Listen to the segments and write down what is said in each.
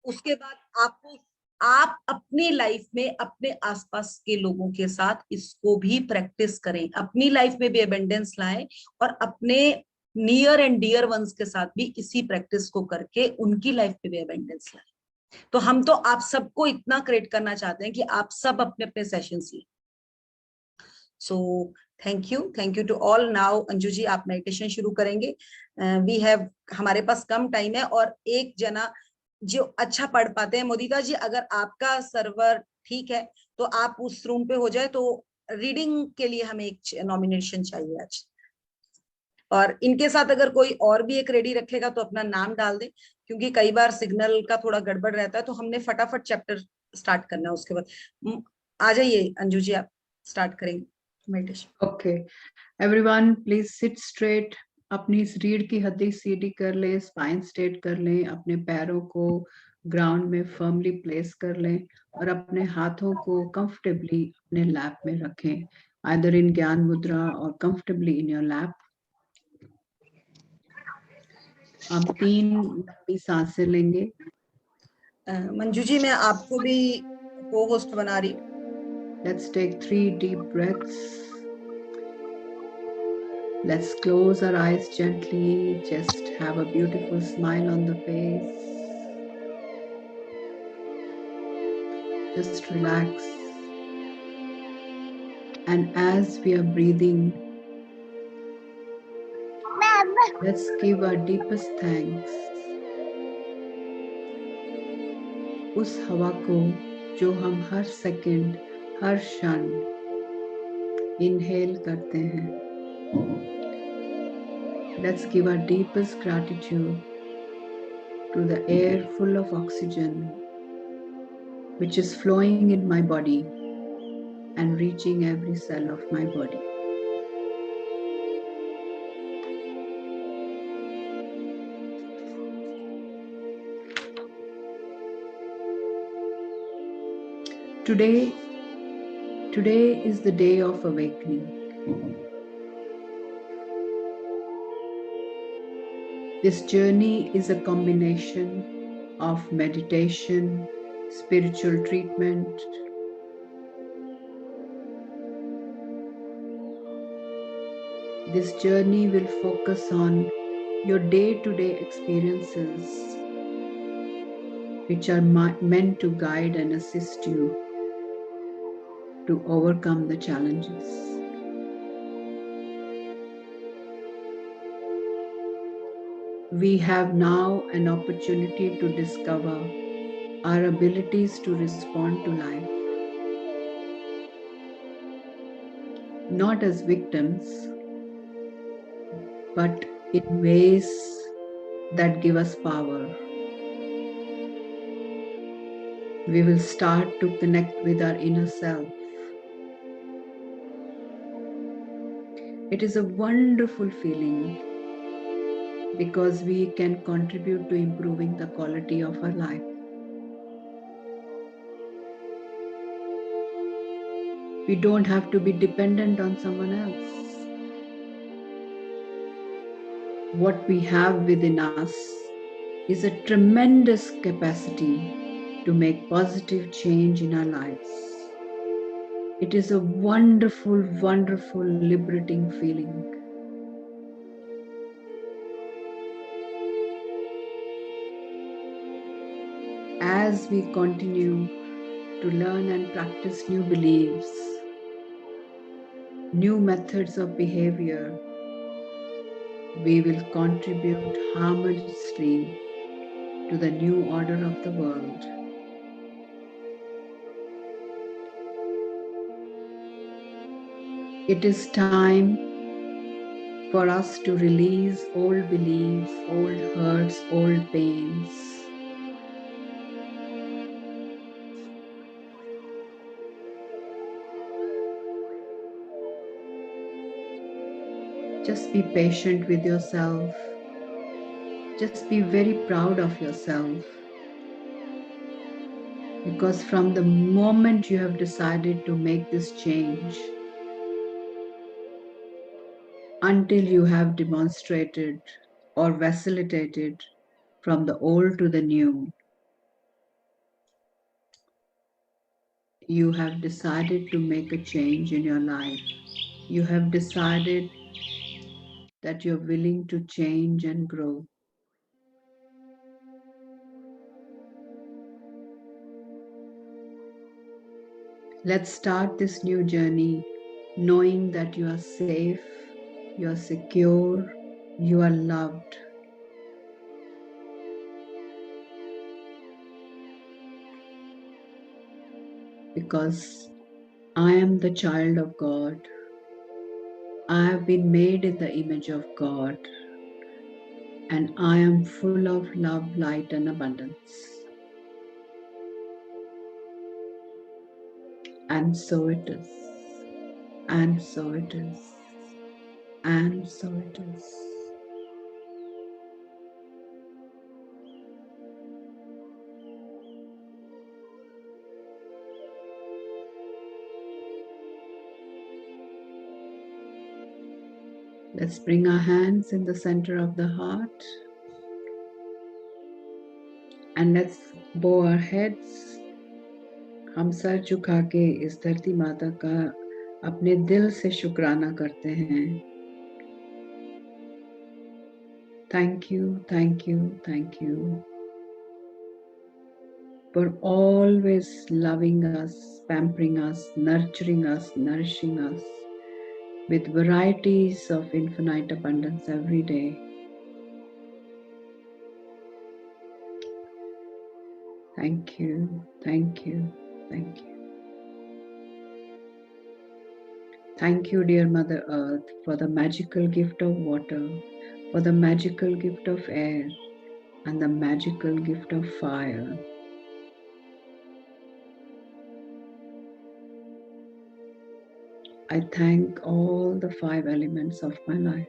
उसके बाद आपको, आप अपनी लाइफ में अपने आसपास के लोगों के साथ इसको भी प्रैक्टिस करें, अपनी लाइफ में भी एबेंडेंस लाएं और अपने नियर एंड डियर वंस के साथ भी इसी प्रैक्टिस को करके उनकी लाइफ में भी एबेंडेंस लाएं। तो हम तो आप सबको इतना क्रिएट करना चाहते हैं कि आप सब अपने अपने सेशंस लें। So thank you to all. Now Anju ji आप मेडिटेशन शुरू करेंगे। वी हैव, हमारे पास कम टाइम है और एक जना जो अच्छा पढ़ पाते हैं, मोदिता जी अगर आपका सर्वर ठीक है तो आप उस रूम पे हो जाए, तो रीडिंग के लिए हमें एक नॉमिनेशन चाहिए आज। और इनके साथ अगर कोई और भी एक रेडी रखेगा तो अपना नाम डाल दे, क्योंकि कई बार सिग्नल का थोड़ा गड़बड़ रहता है, तो हमने फटाफट चैप्टर स्टार्ट करना है। उसके बाद आ जाइए अंजू जी, आप स्टार्ट करेंगे meditation. Okay everyone, please sit straight. अपनी इस रीढ़ की हड्डी सीधी कर लें, स्पाइन स्ट्रेट कर लें, अपने पैरों को ग्राउंड में फर्मली प्लेस कर लें और अपने हाथों को कंफर्टेबली अपने लैप में रखें, आइदर इन ज्ञान मुद्रा और कंफर्टेबली इन योर लैप। हम 3 लंबी सांसें लेंगे। मंजू जी मैं आपको भी को होस्ट बना रही हूँ। Let's take 3 deep breaths. Let's close our eyes gently. Just have a beautiful smile on the face. Just relax. And as we are breathing, let's give our deepest thanks. उस हवा को जो हम हर सेकंड, हर क्षण inhale करते हैं। Let's give our deepest gratitude to the air full of oxygen, which is flowing in my body and reaching every cell of my body. Today is the day of awakening. This journey is a combination of meditation, spiritual treatment, this journey will focus on your day-to-day experiences, which are meant to guide and assist you to overcome the challenges. We have now an opportunity to discover our abilities to respond to life, not as victims, but in ways that give us power. We will start to connect with our inner self. It is a wonderful feeling because we can contribute to improving the quality of our life. We don't have to be dependent on someone else. What we have within us is a tremendous capacity to make positive change in our lives. It is a wonderful, wonderful, liberating feeling. As we continue to learn and practice new beliefs, new methods of behavior, we will contribute harmoniously to the new order of the world. It is time for us to release old beliefs, old hurts, old pains. Just be patient with yourself. Just be very proud of yourself. Because from the moment you have decided to make this change, until you have demonstrated or vacillated from the old to the new. You have decided to make a change in your life. You have decided that you're willing to change and grow. Let's start this new journey knowing that you are safe, you are secure, you are loved. Because I am the child of God. I have been made in the image of God, and I am full of love, light, and abundance. And so it is. And so it is. And so it is. Let's bring our hands in the center of the heart and let's bow our heads. हम sir झुका के इस धरती माता का अपने दिल से शुक्राना करते हैं. Thank you, thank you, thank you for always loving us, pampering us, nurturing us, nourishing us with varieties of infinite abundance every day. Thank you, thank you, thank you. Thank you, dear Mother Earth, for the magical gift of water, for the magical gift of air, and the magical gift of fire. I thank all the 5 elements of my life.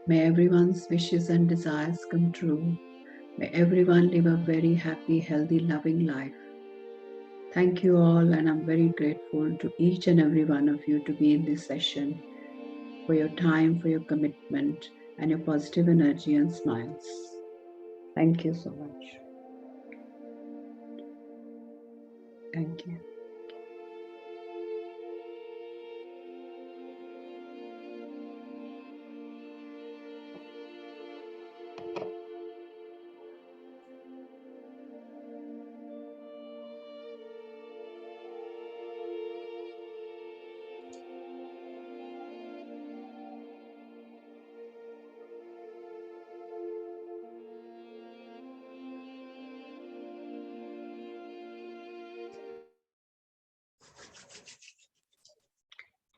May everyone's wishes and desires come true. May everyone live a very happy, healthy, loving life. Thank you all, and I'm very grateful to each and every one of you to be in this session, for your time, for your commitment, and your positive energy and smiles. Thank you so much. Thank you.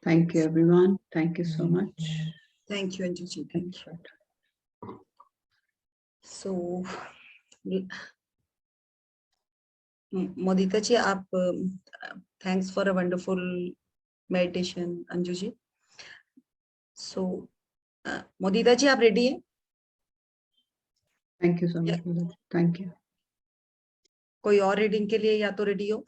Thank you, everyone. Thank you so much. Thank you, Anju ji. Thank you. So, Modita ji, thanks for a wonderful meditation, Anju ji. So, Modita ji, आप ready हैं? Thank you so much. Thank you. कोई और reading के लिए या तो ready हो.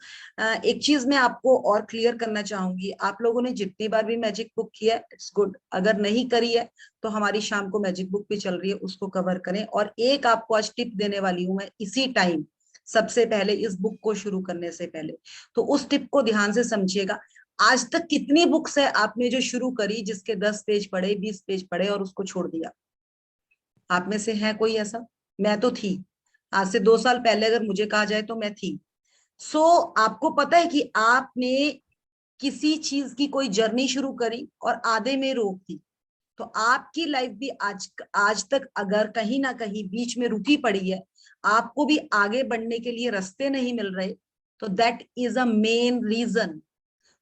एक चीज मैं आपको और क्लियर करना चाहूंगी, आप लोगों ने जितनी बार भी मैजिक बुक किया है इट्स गुड, अगर नहीं करी है तो हमारी शाम को मैजिक बुक भी चल रही है, उसको कवर करें. और एक आपको आज टिप देने वाली हूं मैं इसी टाइम, सबसे पहले इस बुक को शुरू करने से पहले, तो उस टिप को ध्यान से समझिएगा. आज तक कितनी बुक्स है आपने जो शुरू करी, जिसके 10 पेज पढ़े, 20 पेज पढ़े और उसको छोड़ दिया? आप में से है कोई ऐसा? मैं तो थी. आज से 2 साल पहले अगर मुझे कहा जाए तो मैं थी. सो आपको पता है कि आपने किसी चीज की कोई जर्नी शुरू करी और आधे में रोक दी, तो आपकी लाइफ भी आज तक अगर कहीं ना कहीं बीच में रुकी पड़ी है, आपको भी आगे बढ़ने के लिए रास्ते नहीं मिल रहे, तो that is a main reason.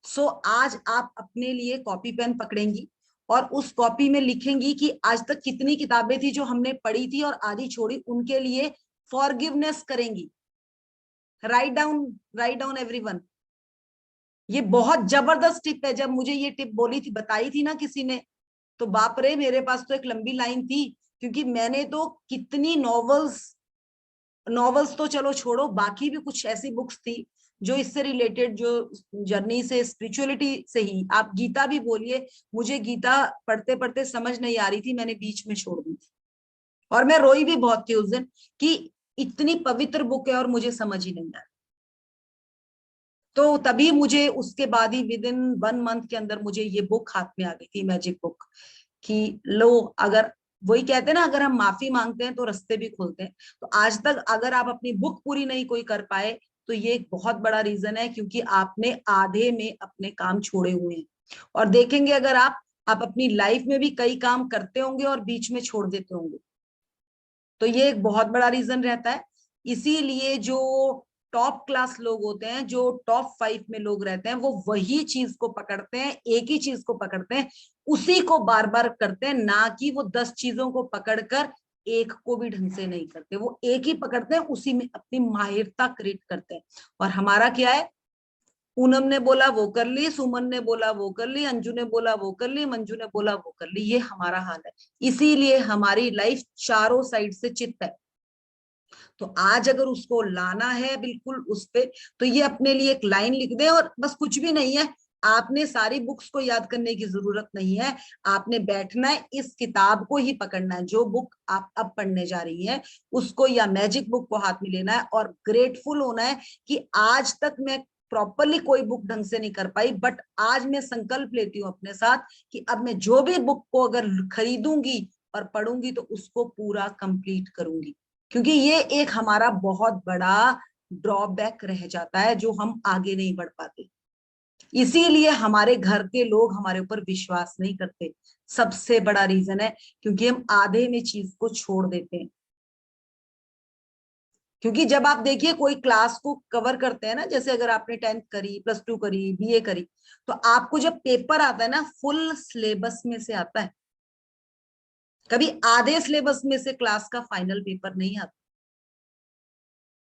So आज आप अपने लिए कॉपी पेन पकड़ेंगी और उस कॉपी में लिखेंगी कि आज तक कितनी किताबें थी जो हमने पढ़ी थी और आधी छोड़ी, उनके लिए फॉरगिवनेस करेंगी. Write down everyone. ये बहुत जबरदस्त टिप है। जब मुझे ये टिप बोली थी, बताई थी ना किसी ने, तो बाप रे, मेरे पास तो एक लंबी लाइन थी, क्योंकि मैंने तो कितनी नॉवेल्स तो चलो छोड़ो, बाकी भी कुछ ऐसी बुक्स थी जो इससे रिलेटेड, जो जर्नी से, स्पिरिचुअलिटी से ही, आप गीता भी बोलिए, मुझे गीता पढ़ते पढ़ते समझ नहीं आ रही थी, मैंने बीच में छोड़ दी थी, और मैं रोई भी बहुत थी उस दिन कि इतनी पवित्र बुक है और मुझे समझ ही नहीं आ रही। तो तभी मुझे उसके बाद ही विद इन 1 मंथ के अंदर मुझे ये बुक हाथ में आ गई थी, मैजिक बुक, कि लो, अगर वही कहते हैं ना, अगर हम माफी मांगते हैं तो रास्ते भी खुलते हैं। तो आज तक अगर आप अपनी बुक पूरी नहीं कोई कर पाए, तो ये एक बहुत बड़ा रीजन है, क्योंकि आपने आधे में अपने काम छोड़े हुए हैं। और देखेंगे अगर आप अपनी लाइफ में भी कई काम करते होंगे और बीच में छोड़ देते होंगे, तो ये एक बहुत बड़ा रीजन रहता है। इसीलिए जो टॉप क्लास लोग होते हैं, जो टॉप 5 में लोग रहते हैं, वो वही चीज को पकड़ते हैं, एक ही चीज को पकड़ते हैं, उसी को बार बार करते हैं, ना कि वो 10 चीजों को पकड़कर एक को भी ढंग से नहीं करते। वो एक ही पकड़ते हैं, उसी में अपनी माहिरता क्रिएट करते हैं। और हमारा क्या है, पूनम ने बोला वो कर ली, सुमन ने बोला वो कर ली, अंजू ने बोला वो कर ली, मंजू ने बोला वो कर ली, ये हमारा हाल है। इसीलिए हमारी लाइफ चारों साइड से चित है। तो आज अगर उसको लाना है बिल्कुल उस पे, तो ये अपने लिए एक लाइन लिख दे, और बस कुछ भी नहीं है, आपने सारी बुक्स को याद करने की जरूरत नहीं है, आपने बैठना है, इस किताब को ही पकड़ना है, जो बुक आप अब पढ़ने जा रही है उसको, या मैजिक बुक को हाथ में लेना है, और ग्रेटफुल होना है कि आज तक मैं प्रॉपरली कोई बुक ढंग से नहीं कर पाई, बट आज मैं संकल्प लेती हूँ अपने साथ कि अब मैं जो भी बुक को अगर खरीदूंगी और पढ़ूंगी तो उसको पूरा कंप्लीट करूंगी। क्योंकि ये एक हमारा बहुत बड़ा ड्रॉबैक रह जाता है, जो हम आगे नहीं बढ़ पाते। इसीलिए हमारे घर के लोग हमारे ऊपर विश्वास नहीं करते, सबसे बड़ा रीजन है, क्योंकि हम आधे में चीज को छोड़ देते हैं। क्योंकि जब आप देखिए कोई क्लास को कवर करते हैं ना, जैसे अगर आपने 10th करी, +2 करी, BA करी, तो आपको जब पेपर आता है ना, फुल सिलेबस में से आता है, कभी आधे सिलेबस में से क्लास का फाइनल पेपर नहीं आता।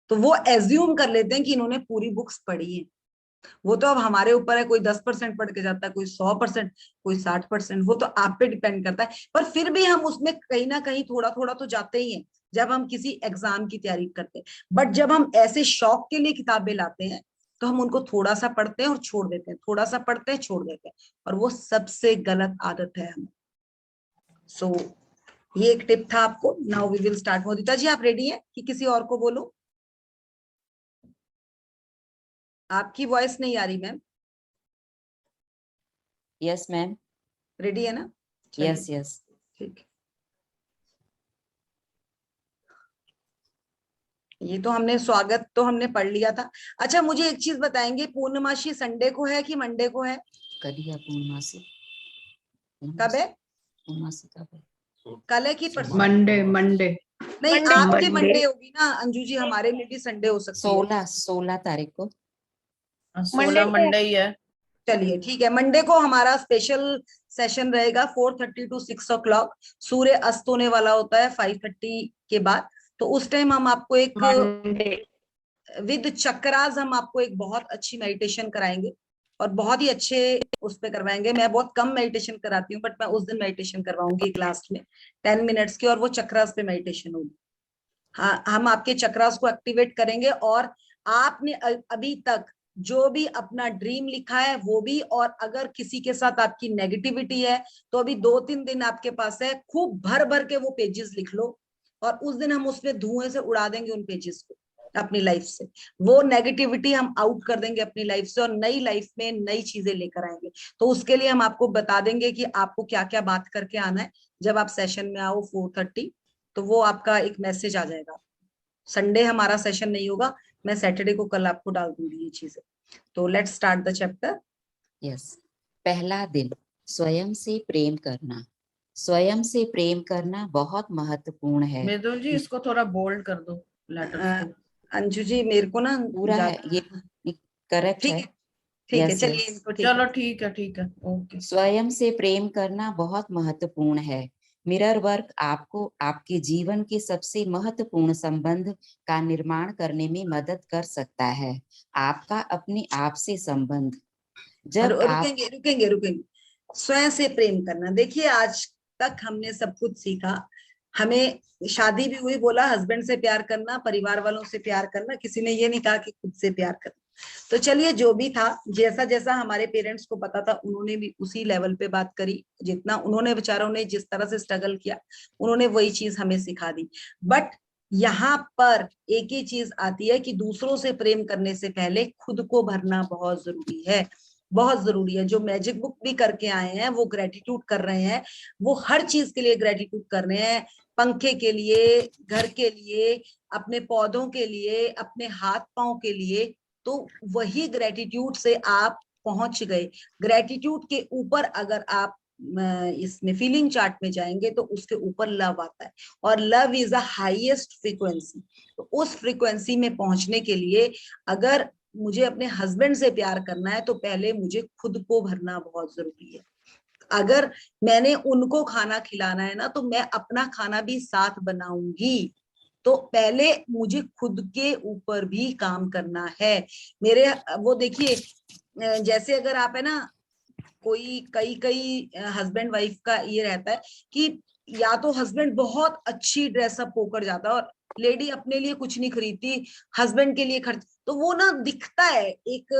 तो वो एज्यूम कर लेते हैं कि इन्होंने पूरी बुक्स पढ़ी है। वो तो अब हमारे ऊपर है, कोई 10% पढ़ के जाता है, कोई 100%, कोई 60%, वो तो आप पे डिपेंड करता है। पर फिर भी हम उसमें कहीं ना कहीं थोड़ा थोड़ा तो जाते ही हैं, जब हम किसी एग्जाम की तैयारी करते हैं। बट जब हम ऐसे शौक के लिए किताबें लाते हैं, तो हम उनको थोड़ा सा पढ़ते हैं और छोड़ देते हैं, थोड़ा सा पढ़ते हैं, छोड़ देते हैं, और वो सबसे गलत आदत है हमें। सो ये एक टिप था आपको। Now we will start. Modita ji, आप रेडी हैं कि किसी और को बोलो? आपकी वॉइस नहीं आ रही मैम। Yes ma'am. रेडी है ना? Yes yes. ठीक। ये तो हमने स्वागत तो हमने पढ़ लिया था। अच्छा, मुझे एक चीज बताएंगे, पूर्णमासी संडे को है कि मंडे को है? कल है पूर्णमासी। कब है? पूर्णमासी कब है? कल है कि परसों? Monday Monday. नहीं, Monday आपके को। मंडे होगी ना अंजू जी, हमारे में भी संडे हो सकती है। 16 तारीख को। 16 मंडे ही है। चलिए ठीक है, मंडे को हमारा स्पेशल सेशन रहेगा 4:30 to 6 o'clock। सूर्य अस्त होने वाला होता है 5:30 के बाद। तो उस टाइम हम आपको एक मंडे विद चक्रास, हम आपको एक बहुत अच्छी मेडिटेशन कराएंगे, और बहुत ही अच्छे उस पे करवाएंगे। मैं बहुत कम मेडिटेशन कराती हूँ, बट मैं उस दिन मेडिटेशन करवाऊंगी क्लास में 10 मिनट्स की, और वो चक्रास पे मेडिटेशन होगी। हाँ, हम आपके चक्रास को एक्टिवेट करेंगे, और आपने अभी तक जो भी अपना ड्रीम लिखा है वो भी, और अगर किसी के साथ आपकी नेगेटिविटी है, तो अभी 2-3 दिन आपके पास है, खूब भर भर के वो पेजेस लिख लो, और उस दिन हम उसमें धुएं से उड़ा देंगे उन पेजेस को अपनी लाइफ से। वो नेगेटिविटी हम आउट कर देंगे अपनी लाइफ से, और नई लाइफ में नई चीजें लेकर आएंगे। तो उसके लिए हम आपको बता देंगे कि आपको क्या क्या बात करके आना है जब आप सेशन में आओ 4:30। तो वो आपका एक मैसेज आ जाएगा। संडे हमारा सेशन नहीं होगा, मैं सैटरडे को कल आपको डाल दूंगी ये चीजें। तो let's start the chapter. Yes. पहला दिन, स्वयं से प्रेम करना। स्वयं से प्रेम करना बहुत महत्वपूर्ण है। मिथुन जी, इसको थोड़ा बोल्ड कर दो लेटर्स को। अंजू जी, मेरे को ना पूरा है ये, करेक्ट ठीक है। है, ठीक है, यस चलिए यस। इनको ठीक चलो है। ठीक है, ओके। स्वयं से प्रेम करना बहुत महत्वपूर्ण है। मिरर वर्क आपको आपके जीवन के सबसे महत्वपूर्ण संबंध का निर्माण करने में मदद कर सकता है। आपका अपने आप से संबंध। जब आप रुकेंगे रुकेंगे रुकेंगे। स्वयं से प्रेम करना, देखिए आज तक हमने सब कुछ सीखा, हमें शादी भी हुई, बोला हस्बैंड से प्यार करना, परिवार वालों से प्यार करना, किसी ने ये नहीं कहा कि खुद से प्यार करना। तो चलिए जो भी था, जैसा जैसा हमारे पेरेंट्स को पता था उन्होंने भी उसी लेवल पे बात करी, जितना उन्होंने बेचारों ने जिस तरह से स्ट्रगल किया उन्होंने वही चीज हमें सिखा दी। बट यहाँ पर एक ही चीज आती है कि दूसरों से प्रेम करने से पहले खुद को भरना बहुत जरूरी है, बहुत जरूरी है। जो मैजिक बुक भी करके आए हैं वो ग्रेटिट्यूड कर रहे हैं, वो हर चीज के लिए ग्रेटिट्यूड कर रहे हैं, पंखे के लिए, घर के लिए, अपने पौधों के लिए, अपने हाथ पांव के लिए। तो वही ग्रेटिट्यूड से आप पहुंच गए। ग्रेटिट्यूड के ऊपर अगर आप इसमें फीलिंग चार्ट में जाएंगे तो उसके ऊपर लव आता है, और love is the highest frequency. तो उस फ्रीक्वेंसी में पहुंचने के लिए अगर मुझे अपने हस्बैंड से प्यार करना है तो पहले मुझे खुद को भरना बहुत जरूरी है। अगर मैंने उनको खाना खिलाना है ना तो मैं अपना खाना भी साथ बनाऊंगी। तो पहले मुझे खुद के ऊपर भी काम करना है। मेरे वो देखिए, जैसे अगर आप है ना, कोई कई कई हस्बैंड वाइफ का ये रहता है कि या तो हस्बैंड बहुत अच्छी ड्रेसअप होकर जाता है और लेडी अपने लिए कुछ नहीं खरीदती, हस्बैंड के लिए खर्च, तो वो ना दिखता है, एक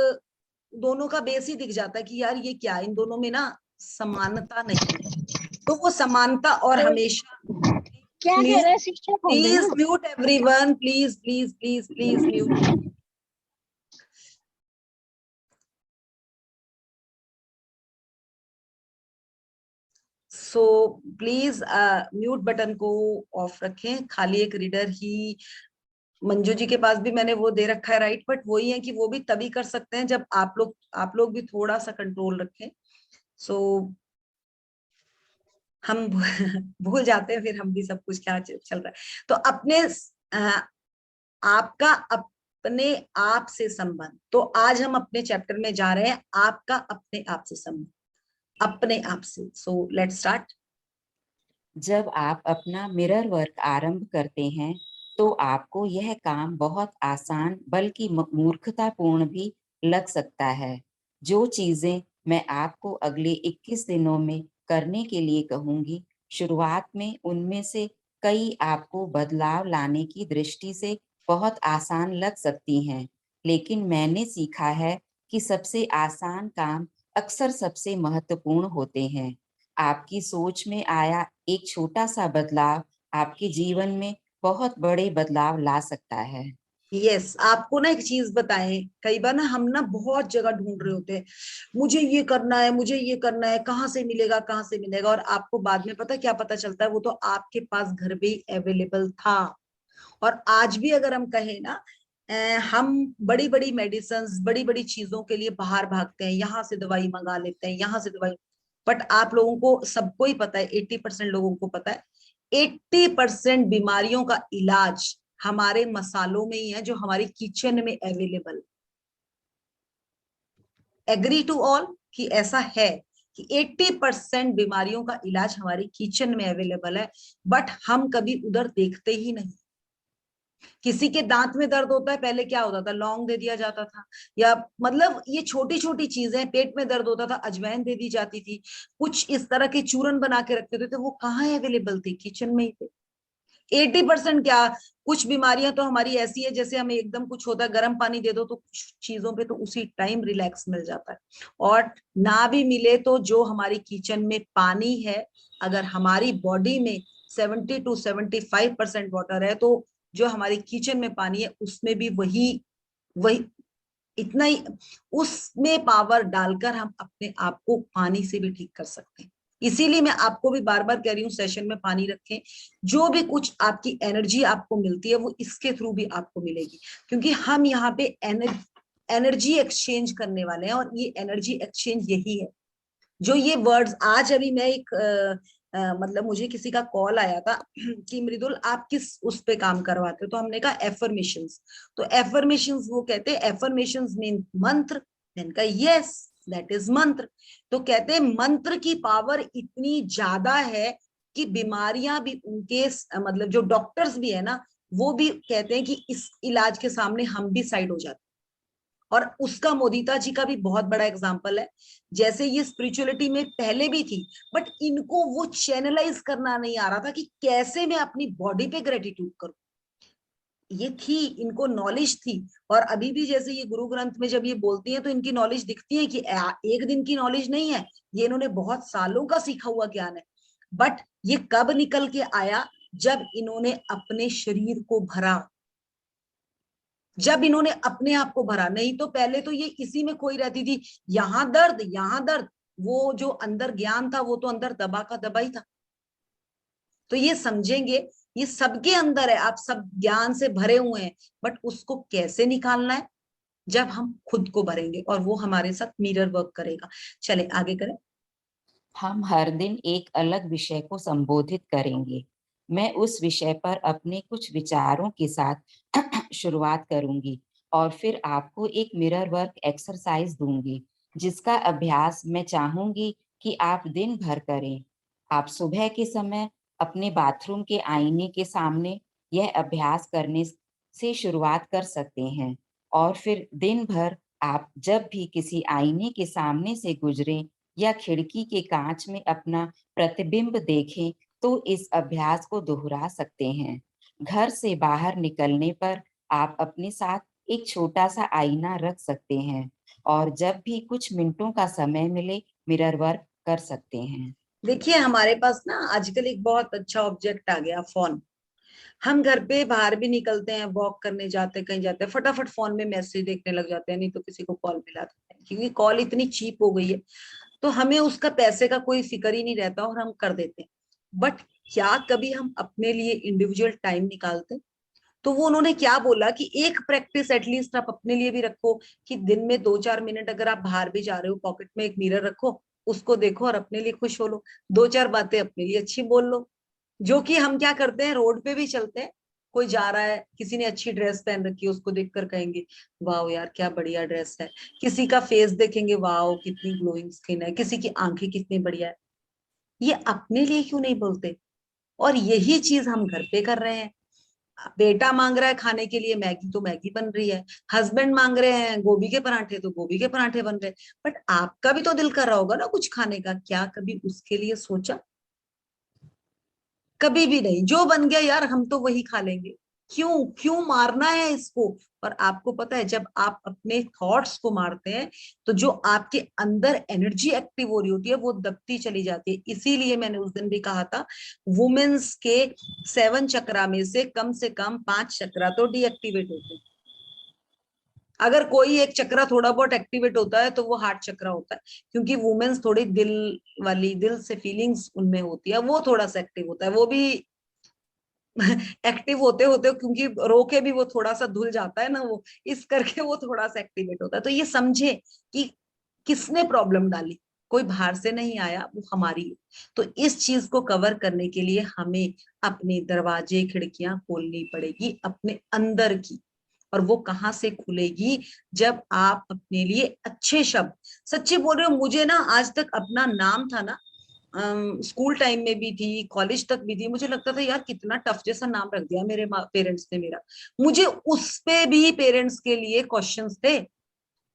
दोनों का बेस ही दिख जाता है कि यार ये क्या, इन दोनों में ना समानता नहीं है। तो वो समानता, और हमेशा क्या कह रहे हैं शिक्षक? Please mute everyone, please please please please mute. So please mute button को ऑफ रखें, खाली एक रीडर ही। मंजू जी के पास भी मैंने वो दे रखा है राइट, बट वही है कि वो भी तभी कर सकते हैं जब आप लोग भी थोड़ा सा कंट्रोल रखें। सो हम भूल जाते हैं फिर हम भी सब कुछ क्या चल रहा है। तो अपने आपका अपने आप से संबंध, तो आज हम अपने चैप्टर में जा रहे हैं, आपका अपने आप से संबंध, अपने आप से। So let's start. जब आप अपना मिरर वर्क आरंभ करते हैं तो आपको यह काम बहुत आसान बल्कि मूर्खतापूर्ण भी लग सकता है। जो चीजें मैं आपको अगले 21 दिनों में करने के लिए कहूंगी, शुरुआत में उनमें से कई आपको बदलाव लाने की दृष्टि से बहुत आसान लग सकती हैं, लेकिन मैंने सीखा है कि सबसे आसान काम अक्सर सबसे महत्वपूर्ण होते हैं। आपकी सोच में आया एक छोटा सा बदलाव आपके जीवन में बहुत बड़े बदलाव ला सकता है। यस, आपको ना एक चीज बताएं, कई बार ना हम ना बहुत जगह ढूंढ रहे होते हैं, मुझे ये करना है, मुझे ये करना है, कहाँ से मिलेगा, कहाँ से मिलेगा, और आपको बाद में पता क्या पता चलता है, वो तो आपके पास घर पे ही अवेलेबल था। और आज भी अगर हम कहें ना, हम बड़ी बड़ी मेडिसिन, बड़ी बड़ी चीजों के लिए बाहर भागते हैं, यहाँ से दवाई मंगा लेते हैं, यहाँ से दवाई। बट आप लोगों को सबको ही पता है, 80% लोगों को पता है, 80% बीमारियों का इलाज हमारे मसालों में ही है, जो हमारी किचन में अवेलेबल। एग्री टू ऑल कि ऐसा है कि 80% बीमारियों का इलाज हमारी किचन में अवेलेबल है, बट हम कभी उधर देखते ही नहीं। किसी के दांत में दर्द होता है, पहले क्या होता था, लौंग दे दिया जाता था, या मतलब ये छोटी छोटी चीजें, पेट में दर्द होता था, अजवाइन दे दी जाती थी, कुछ इस तरह के चूरन बना के रखते थे, वो कहाँ अवेलेबल थी, किचन में ही थे। 80% क्या, कुछ बीमारियां तो हमारी ऐसी है, जैसे हमें एकदम कुछ होता है, गर्म पानी दे दो तो कुछ चीजों पे तो उसी टाइम रिलैक्स मिल जाता है। और ना भी मिले तो जो हमारी किचन में पानी है, अगर हमारी बॉडी में 70 to 75% वाटर है, तो जो हमारी किचन में पानी है उसमें भी वही वही इतना ही, उसमें पावर डालकर हम अपने आप को पानी से भी ठीक कर सकते हैं। इसीलिए मैं आपको भी बार बार कह रही हूँ, सेशन में पानी रखें। जो भी कुछ आपकी एनर्जी आपको मिलती है वो इसके थ्रू भी आपको मिलेगी, क्योंकि हम यहाँ पे एनर्जी एक्सचेंज करने वाले हैं, और ये एनर्जी एक्सचेंज यही है। जो ये वर्ड्स आज अभी मैं एक मतलब मुझे किसी का कॉल आया था कि मृदुल आप किस उस पे काम करवाते हो, तो हमने कहा एफर्मेशंस। तो एफर्मेशंस, वो कहते हैं एफर्मेशंस मीन मंत्र। मैंने कहा यस, दैट इज मंत्र। तो कहते हैं मंत्र की पावर इतनी ज्यादा है कि बीमारियां भी उनके मतलब जो डॉक्टर्स भी है ना, वो भी कहते हैं कि इस इलाज के सामने हम भी साइड हो जाते हैं। और उसका मोदिता जी का भी बहुत बड़ा एग्जाम्पल है। जैसे ये स्पिरिचुअलिटी में पहले भी थी, बट इनको वो चैनलाइज करना नहीं आ रहा था कि कैसे मैं अपनी बॉडी पे ग्रेटिट्यूड करूं। ये थी, इनको नॉलेज थी। और अभी भी जैसे ये गुरु ग्रंथ में जब ये बोलती हैं तो इनकी नॉलेज दिखती है कि एक दिन की नॉलेज नहीं है, ये इन्होंने बहुत सालों का सीखा हुआ ज्ञान है। बट ये कब निकल के आया? जब इन्होंने अपने शरीर को भरा, जब इन्होंने अपने आप को भरा। नहीं तो पहले तो ये इसी में खोई रहती थी, यहां दर्द यहां दर्द, वो जो अंदर ज्ञान था वो तो अंदर दबा का दबा ही था। तो ये समझेंगे, ये सबके अंदर है, आप सब ज्ञान से भरे हुए हैं, बट उसको कैसे निकालना है? जब हम खुद को भरेंगे, और वो हमारे साथ मिरर वर्क करेगा। चले आगे करें। हम हर दिन एक अलग विषय को संबोधित करेंगे। मैं उस विषय पर अपने कुछ विचारों के साथ शुरुआत करूंगी और फिर आपको एक मिरर वर्क एक्सरसाइज दूंगी, जिसका अभ्यास मैं चाहूंगी कि आप दिन भर करें। आप सुबह के समय अपने बाथरूम के आईने के सामने यह अभ्यास करने से शुरुआत कर सकते हैं, और फिर दिन भर आप जब भी किसी आईने के सामने से गुजरें या खिड़की के कांच में अपना प्रतिबिंब देखें, तो इस अभ्यास को दोहरा सकते हैं। घर से बाहर निकलने पर आप अपने साथ एक छोटा सा आईना रख सकते हैं और जब भी कुछ मिनटों का समय मिले मिरर वर्क कर सकते हैं। देखिए, हमारे पास ना आजकल एक बहुत अच्छा ऑब्जेक्ट आ गया, फोन। हम घर पे बाहर भी निकलते हैं, वॉक करने जाते हैं, कहीं जाते हैं, फटाफट फोन में मैसेज देखने लग जाते हैं, नहीं तो किसी को कॉल मिला देते हैं, क्योंकि कॉल इतनी चीप हो गई है। तो हमें उसका पैसे का कोई फिक्र ही नहीं रहता और हम कर देते हैं। बट क्या कभी हम अपने लिए इंडिविजुअल टाइम निकालते? तो वो उन्होंने क्या बोला कि एक प्रैक्टिस एटलीस्ट आप अपने लिए भी रखो, कि दिन में 2-4 मिनट अगर आप बाहर भी जा रहे हो, पॉकेट में एक मिरर रखो, उसको देखो और अपने लिए खुश हो लो, 2-4 बातें अपने लिए अच्छी बोल लो। जो कि हम क्या करते हैं, रोड पे भी चलते हैं, कोई जा रहा है, किसी ने अच्छी ड्रेस पहन रखी है, उसको देखकर कहेंगे वाह यार क्या बढ़िया ड्रेस है। किसी का फेस देखेंगे, वाह कितनी ग्लोइंग स्किन है, किसी की आंखें कितनी बढ़िया है। ये अपने लिए क्यों नहीं बोलते? और यही चीज हम घर पे कर रहे हैं। बेटा मांग रहा है खाने के लिए मैगी, तो मैगी बन रही है। हस्बैंड मांग रहे हैं गोभी के पराठे, तो गोभी के पराठे बन रहे हैं। बट आपका भी तो दिल कर रहा होगा ना कुछ खाने का, क्या कभी उसके लिए सोचा? कभी भी नहीं। जो बन गया यार हम तो वही खा लेंगे, क्यों क्यों मारना है इसको? और आपको पता है, जब आप अपने थॉट्स को मारते हैं, तो जो आपके अंदर एनर्जी एक्टिव हो रही होती है वो दबती चली जाती है। इसीलिए मैंने उस दिन भी कहा था, वुमेन्स के 7 चक्रा में से कम 5 चक्रा तो डीएक्टिवेट होते हैं। अगर कोई एक चक्रा थोड़ा बहुत एक्टिवेट होता है तो वो हार्ट चक्रा होता है, क्योंकि वुमेन्स थोड़ी दिल वाली, दिल से फीलिंग्स उनमें होती है, वो थोड़ा सा एक्टिव होता है। वो भी एक्टिव होते होते, क्योंकि रो के भी वो थोड़ा सा धुल जाता है ना, वो इस करके वो थोड़ा सा एक्टिवेट होता है। तो ये समझे कि किसने प्रॉब्लम डाली, कोई बाहर से नहीं आया, वो हमारी है। तो इस चीज को कवर करने के लिए हमें अपने दरवाजे खिड़कियां खोलनी पड़ेगी अपने अंदर की। और वो कहाँ से खुलेगी? जब आप अपने लिए अच्छे शब्द, सच्चे बोल रहे हो, मुझे ना आज तक अपना नाम था ना, स्कूल टाइम में भी थी, कॉलेज तक भी थी, मुझे लगता था यार कितना टफ जैसा नाम रख दिया मेरे पेरेंट्स ने मेरा। मुझे उस पे भी पेरेंट्स के लिए क्वेश्चंस थे।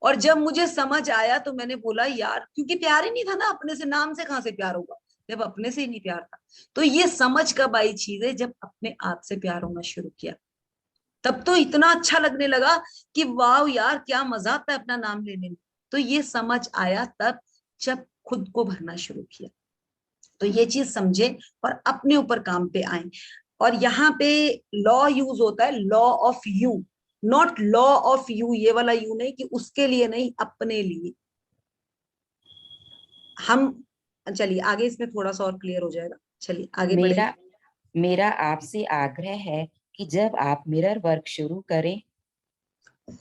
और जब मुझे समझ आया तो मैंने बोला यार, क्योंकि प्यार ही नहीं था ना अपने से, नाम से कहां से प्यार होगा जब अपने से ही नहीं प्यार था। तो ये समझ कब आई चीज है? जब अपने आप से प्यार होना शुरू किया, तब तो इतना अच्छा लगने लगा कि वाह यार क्या मजा आता है अपना नाम लेने में। तो ये समझ आया तब, जब खुद को भरना शुरू किया। तो ये चीज समझे और अपने ऊपर काम पे आए। और यहाँ पे लॉ यूज होता है, law of you, not law of you, ये वाला यू नहीं कि उसके लिए नहीं, अपने लिए। हम, चलिए आगे इसमें थोड़ा सा और क्लियर हो जाएगा। चलिए आगे बढ़े। मेरा मेरा आपसे आग्रह है कि जब आप मिरर वर्क शुरू करें तो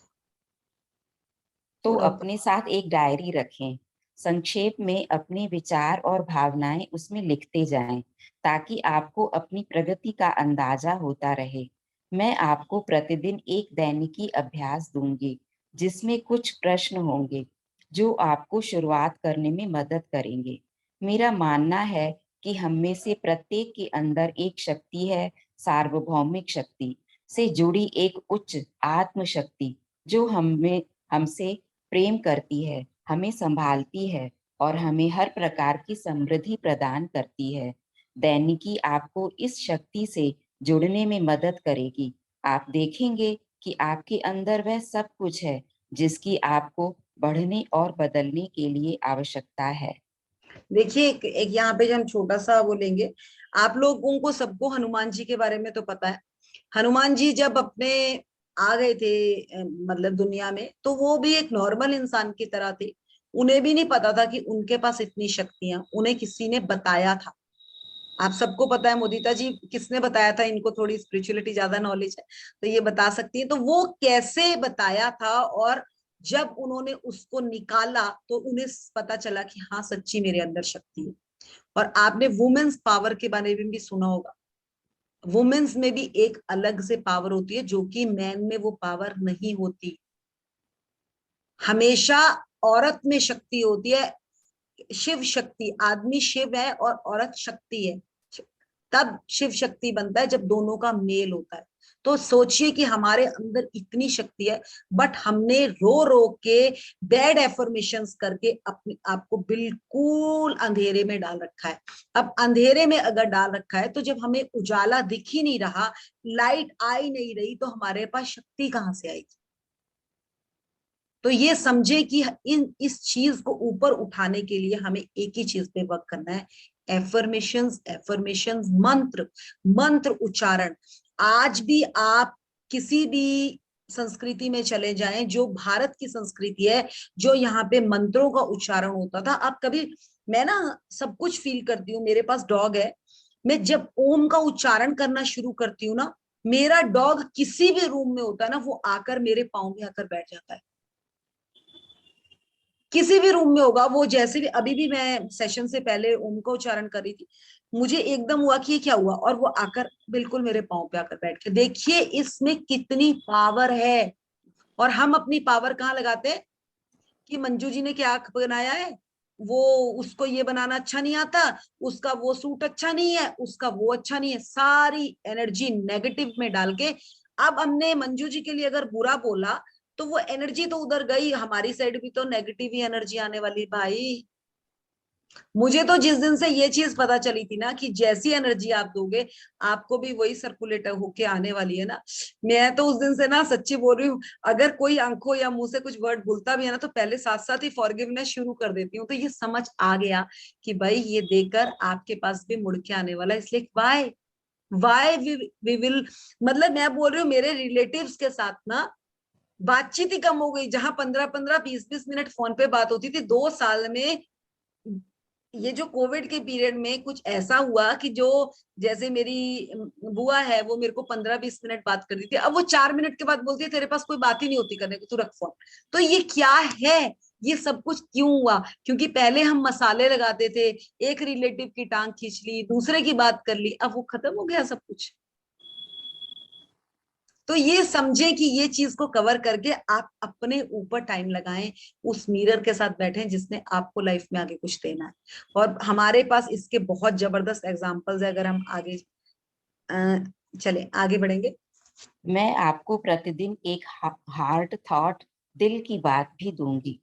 थोड़ा ऊपर। अपने साथ एक डायरी रखें। संक्षेप में अपने विचार और भावनाएं उसमें लिखते जाएं, ताकि आपको अपनी प्रगति का अंदाजा होता रहे। मैं आपको प्रतिदिन एक दैनिकी अभ्यास दूंगी, जिसमें कुछ प्रश्न होंगे जो आपको शुरुआत करने में मदद करेंगे। मेरा मानना है कि हम में से प्रत्येक के अंदर एक शक्ति है, सार्वभौमिक शक्ति से जुड़ी एक उच्च आत्म शक्ति, जो हमसे प्रेम करती है, हमें संभालती है और हमें हर प्रकार की समृद्धि प्रदान करती है। दैनिकी आपको इस शक्ति से जुड़ने में मदद करेगी। आप देखेंगे कि आपके अंदर वह सब कुछ है जिसकी आपको बढ़ने और बदलने के लिए आवश्यकता है। देखिए एक यहाँ पे जो हम छोटा सा वो लेंगे, आप लोगों को सबको हनुमान जी के बारे में तो पता है। हनुमान जी जब अपने आ गए थे मतलब दुनिया में, तो वो भी एक नॉर्मल इंसान की तरह थे। उन्हें भी नहीं पता था कि उनके पास इतनी शक्तियां, उन्हें किसी ने बताया था। आप सबको पता है मोदिता जी किसने बताया था, इनको थोड़ी स्पिरिचुअलिटी ज्यादा नॉलेज है तो ये बता सकती है, तो वो कैसे बताया था, और जब उन्होंने उसको निकाला तो उन्हें पता चला कि हाँ सच्ची मेरे अंदर शक्ति है। और आपने वुमेन्स पावर के बारे में भी सुना होगा। वुमेन्स में भी एक अलग से पावर होती है जो कि मैन में वो पावर नहीं होती। हमेशा औरत में शक्ति होती है, शिव शक्ति। आदमी शिव है और औरत शक्ति है, तब शिव शक्ति बनता है जब दोनों का मेल होता है। तो सोचिए कि हमारे अंदर इतनी शक्ति है, बट हमने रो रो के बैड एफर्मेशंस करके अपने आप को बिल्कुल अंधेरे में डाल रखा है। अब अंधेरे में अगर डाल रखा है तो जब हमें उजाला दिख ही नहीं रहा, लाइट आ ही नहीं रही, तो हमारे पास शक्ति कहाँ से आएगी। तो ये समझे कि इस चीज को ऊपर उठाने के लिए हमें एक ही चीज पे वर्क करना है, एफर्मेशंस, एफर्मेशंस, मंत्र, मंत्र उच्चारण। आज भी आप किसी भी संस्कृति में चले जाएं, जो भारत की संस्कृति है, जो यहाँ पे मंत्रों का उच्चारण होता था, आप कभी, मैं ना सब कुछ फील करती हूँ, मेरे पास डॉग है, मैं जब ओम का उच्चारण करना शुरू करती हूँ ना, मेरा डॉग किसी भी रूम में होता है ना, वो आकर मेरे पाँव में आकर बैठ जाता है। किसी भी रूम में होगा वो, जैसे भी अभी भी मैं सेशन से पहले ओम का उच्चारण कर रही थी, मुझे एकदम हुआ कि ये क्या हुआ, और वो आकर बिल्कुल मेरे पाँव पे आकर बैठ के, देखिए इसमें कितनी पावर है। और हम अपनी पावर कहाँ लगाते हैं कि मंजू जी ने क्या बनाया है, वो उसको ये बनाना अच्छा नहीं आता, उसका वो सूट अच्छा नहीं है, उसका वो अच्छा नहीं है, सारी एनर्जी नेगेटिव में डाल के। अब हमने मंजू जी के लिए अगर बुरा बोला तो वो एनर्जी तो उधर गई, हमारी साइड भी तो नेगेटिव ही एनर्जी आने वाली भाई। मुझे तो जिस दिन से ये चीज पता चली थी ना कि जैसी एनर्जी आप दोगे आपको भी वही सर्कुलेट होके आने वाली है ना, मैं तो उस दिन से ना सच्ची बोल रही हूँ, अगर कोई आंखों या मुंह से कुछ वर्ड भूलता भी है ना, तो पहले साथ साथ ही फॉरगिवनेस शुरू कर देती हूँ। तो ये समझ आ गया कि भाई ये देकर आपके पास भी मुड़ के आने वाला है, इसलिए वाई वी विल, मतलब मैं बोल रही हूँ मेरे रिलेटिव्स के साथ ना बातचीत ही कम हो गई। जहां 15-15 20-20 मिनट फोन पे बात होती थी, 2 साल में ये जो कोविड के पीरियड में कुछ ऐसा हुआ कि जो, जैसे मेरी बुआ है वो मेरे को 15-20 मिनट बात करती थी, अब वो 4 मिनट के बाद बोलती है तेरे पास कोई बात ही नहीं होती करने को, तू रख फोन। तो ये क्या है, ये सब कुछ क्यों हुआ, क्योंकि पहले हम मसाले लगाते थे, एक रिलेटिव की टांग खींच ली, दूसरे की बात कर ली, अब वो खत्म हो गया सब कुछ। तो ये समझे कि ये चीज को कवर करके आप अपने ऊपर टाइम लगाएं, उस मिरर के साथ बैठें जिसने आपको लाइफ में आगे कुछ देना है। और हमारे पास इसके बहुत जबरदस्त एग्जांपल्स है, अगर हम आगे चले आगे बढ़ेंगे। मैं आपको प्रतिदिन एक हार्ट थॉट, दिल की बात भी दूंगी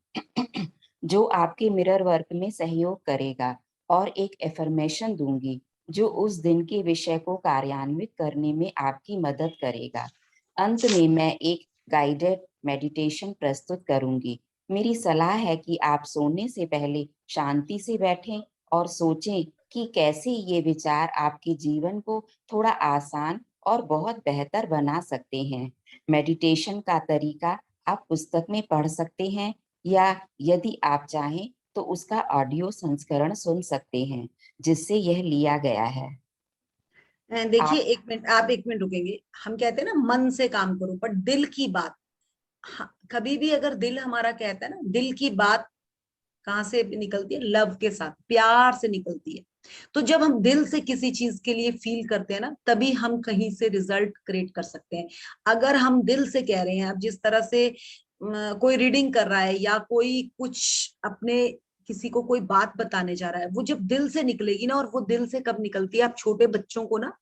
जो आपके मिरर वर्क में सहयोग करेगा, और एक एफर्मेशन दूंगी जो उस दिन के विषय को कार्यान्वित करने में आपकी मदद करेगा। अंत में मैं एक गाइडेड मेडिटेशन प्रस्तुत करूंगी। मेरी सलाह है कि आप सोने से पहले शांति से बैठें और सोचें कि कैसे ये विचार आपके जीवन को थोड़ा आसान और बहुत बेहतर बना सकते हैं। मेडिटेशन का तरीका आप पुस्तक में पढ़ सकते हैं, या यदि आप चाहें तो उसका ऑडियो संस्करण सुन सकते हैं जिससे यह लिया गया है। देखिए आप 1 मिनट, आप 1 मिनट रुकेंगे। हम कहते हैं ना मन से काम करो, पर दिल की बात, हाँ, कभी भी अगर दिल हमारा कहता है ना, दिल की बात कहाँ से निकलती है, लव के साथ, प्यार से निकलती है। तो जब हम दिल से किसी चीज के लिए फील करते हैं ना, तभी हम कहीं से रिजल्ट क्रिएट कर सकते हैं। अगर हम दिल से कह रहे हैं, अब जिस तरह से कोई रीडिंग कर रहा है या कोई कुछ अपने किसी को कोई बात बताने जा रहा है, वो जब दिल से निकलेगी ना, और वो दिल से कब निकलती है, आप छोटे बच्चों को ना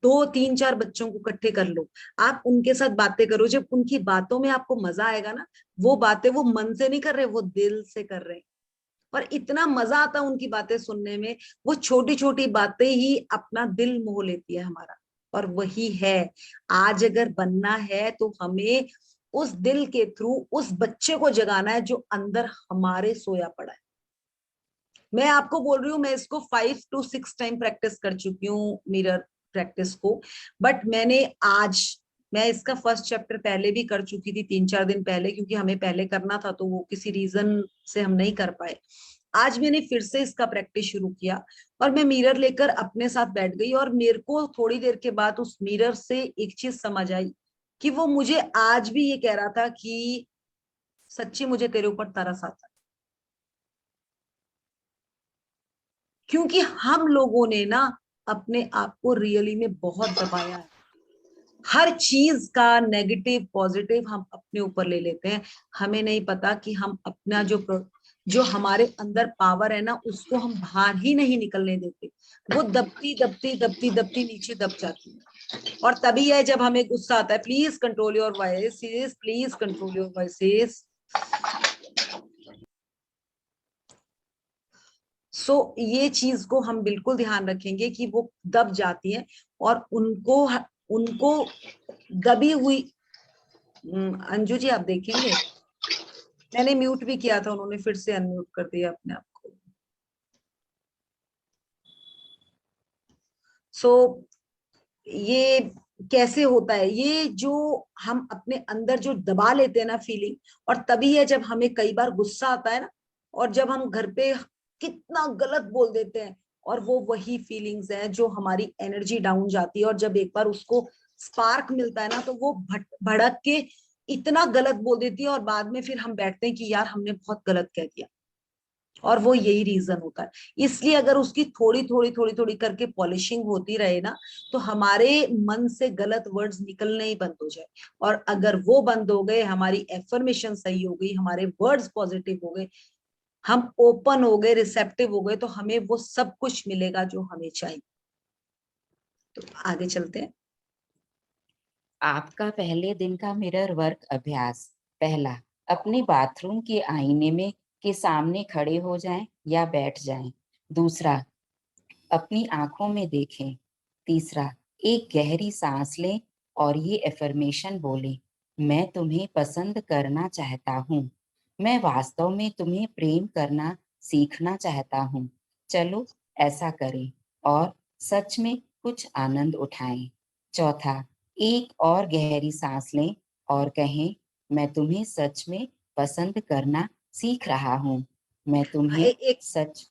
दो तीन चार बच्चों को इकट्ठे कर लो, आप उनके साथ बातें करो, जब उनकी बातों में आपको मजा आएगा ना, वो बातें वो मन से नहीं कर रहे, वो दिल से कर रहे हैं, और इतना मजा आता है उनकी बातें सुनने में। वो छोटी छोटी बातें ही अपना दिल मोह लेती है हमारा, और वही है आज अगर बनना है तो हमें उस दिल के थ्रू उस बच्चे को जगाना है जो अंदर हमारे सोया पड़ा है। मैं आपको बोल रही हूँ, मैं इसको 5 to 6 टाइम प्रैक्टिस कर चुकी हूँ मिरर प्रैक्टिस को, बट मैंने आज, मैं इसका फर्स्ट चैप्टर पहले भी कर चुकी थी 3-4 दिन पहले, क्योंकि हमें पहले करना था तो वो किसी रीजन से हम नहीं कर पाए। आज मैंने फिर से इसका प्रैक्टिस शुरू किया और मैं मिरर लेकर अपने साथ बैठ गई, और मेरे को थोड़ी देर के बाद उस मिरर से एक चीज समझ आई कि वो मुझे आज भी ये कह रहा था कि सच्ची मुझे तेरे ऊपर तरस आता है, क्योंकि हम लोगों ने ना अपने आप को रियली में बहुत दबाया है। हर चीज का नेगेटिव पॉजिटिव हम अपने ऊपर ले लेते हैं, हमें नहीं पता कि हम अपना जो हमारे अंदर पावर है ना, उसको हम बाहर ही नहीं निकलने देते, वो दबती दबती दबती दबती नीचे दब जाती है। और तभी है जब हमें गुस्सा आता है, please control your voices, please control your voices. So ये चीज को हम बिल्कुल ध्यान रखेंगे कि वो दब जाती है, और उनको उनको दबी हुई, अंजू जी आप देखेंगे, मैंने म्यूट भी किया था, उन्होंने फिर से अनम्यूट कर दिया अपने आप को। सो ये कैसे होता है, ये जो हम अपने अंदर जो दबा लेते हैं ना फीलिंग, और तभी है जब हमें कई बार गुस्सा आता है ना, और जब हम घर पे कितना गलत बोल देते हैं, और वो वही फीलिंग्स हैं जो हमारी एनर्जी डाउन जाती है, और जब एक बार उसको स्पार्क मिलता है ना, तो वो भड़क के इतना गलत बोल देती है, और बाद में फिर हम बैठते हैं कि यार हमने बहुत गलत कह दिया, और वो यही रीजन होता है। इसलिए अगर उसकी थोड़ी थोड़ी थोड़ी थोड़ी करके पॉलिशिंग होती रहे ना, तो हमारे मन से गलत वर्ड्स निकलने ही बंद हो जाए, और अगर वो बंद हो गए, हमारी एफर्मेशन सही हो गई, हमारे वर्ड्स पॉजिटिव हो गए, हम ओपन हो गए, रिसेप्टिव हो गए, तो हमें वो सब कुछ मिलेगा जो हमें चाहिए। तो आगे चलते हैं। आपका पहले दिन का मिरर वर्क अभ्यास। पहला, अपने बाथरूम के आईने में के सामने खड़े हो जाएं या बैठ जाएं। दूसरा, अपनी आंखों में देखें। तीसरा, एक गहरी सांस लें और ये एफर्मेशन बोलें, मैं तुम्हें पसंद करना चाहता हूँ, मैं वास्तव में तुम्हें प्रेम करना सीखना चाहता हूँ। चलो ऐसा करें और सच में कुछ आनंद उठाएं। चौथा, एक और गहरी सांस लें और कहें, मैं तुम्हें सच में पसंद करना सीख रहा हूँ, मैं तुम्हें एक सच